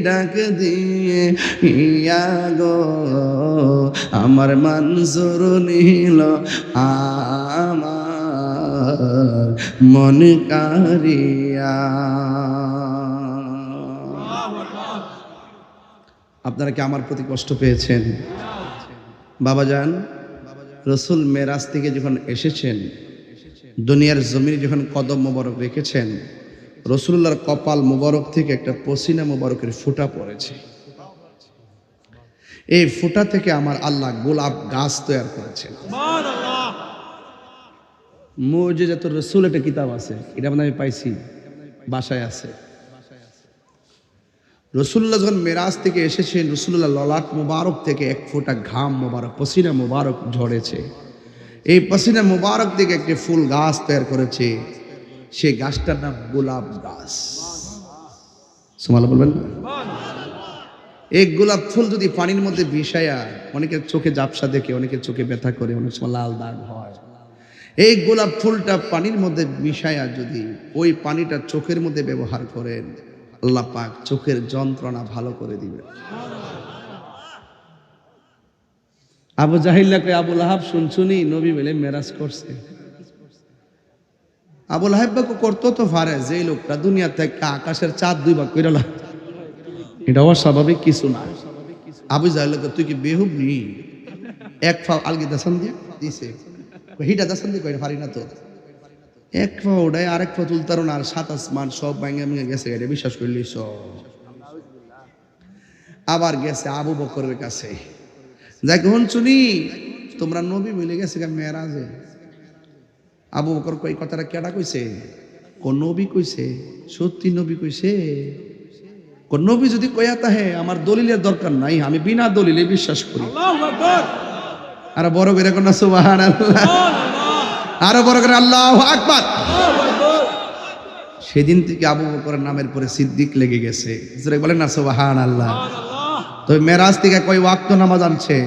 ডাক দিয়ে ইয়া গো, আমার মনজুর নিল আমার মন কারিয়া। আপনারা কি আমার প্রতি কষ্ট পেয়েছেন? বাবাজান, রসুল মেরাজ থেকে যখন এসেছেন, দুনিয়ার জমিনে যখন কদম মোবারক রেখেছেন, রসুল্লাহর কপাল মোবারক থেকে একটা পসিনা মোবারকের ফুটা পড়েছে। এই ফুটা থেকে আমার আল্লাহ গোলাপ গাছ তৈরি করেছেন। মুজিজাতুর রসুল একটা কিতাব আছে, এটা আমি পাইছি, বাসায় আছে। রসুল্লাহ যখন মেরাজ থেকে এসেছেন, রসুল্লাহ ললাট মোবারক থেকে এক ফোঁটা ঘাম মোবারক, পসিনা মোবারক ঝরেছে। এই পসিনা মোবারক থেকে একটি ফুল গাছ তৈরি করেছে, সেই গাছটার নাম গোলাপ গাছ। সুবহানাল্লাহ বলবেন না? এক গোলাপ ফুল যদি পানির মধ্যে ভিসায়া, অনেকের চোখে ঝাপসা দেখে, অনেকের চোখে ব্যথা করে, অনেক সময় লাল দাগ হয়। এই গোলাপ ফুলটা পানির মধ্যে মিশায়া যদি ওই পানিটা চোখের মধ্যে ব্যবহার করেন, আল্লাহ পাক চোখের যন্ত্রণা ভালো করে দিবে। আবু জাহিল্লাকে আবু লাহাব শুনছুনি নবী বলে মেরাজ করছে। আবু লাহাব করতো তো পারে, যে লোকটা দুনিয়া থেকে আকাশের চাঁদ 2 ভাগ করে লাগ, এটা অস্বাভাবিক কিছু না। আবু জাহিল্লাকে তুই কি বেহুব নি? এক ফাও আলগি দাসান দিয়ে দিছে, হিটা দাসান দিয়ে কই পারি না তো। এক পা ওটাই আরেক পা তুলতার না, আর 7 আসমান সব ভাঙে ভেঙে গেছে, এটা বিশ্বাস করলি সব। আবার গেছে আবু বকরের কাছে, যাই কখন শুনি তোমরা নবী মিলে গেছে মেরাজে। আবু বকর কই কথাটা কেডা কইছে? কোন নবী কইছে? সত্যি নবী কইছে? কোন নবী যদি কইয়া তাহে আমার দলিলের দরকার নাই, আমি বিনা দলিলে বিশ্বাস করি। আল্লাহু আকবার। আর বড় করে কোন সুবহানাল্লাহ, আরো বড় করে আল্লাহু আকবার। সেদিন থেকে আবু বকরের নামের পরে সিদ্দিক লেগে গেছে। বলেন না সুবহানাল্লাহ। তো মেরাজ থেকে কয় ওয়াক্ত নামাজ আনছে?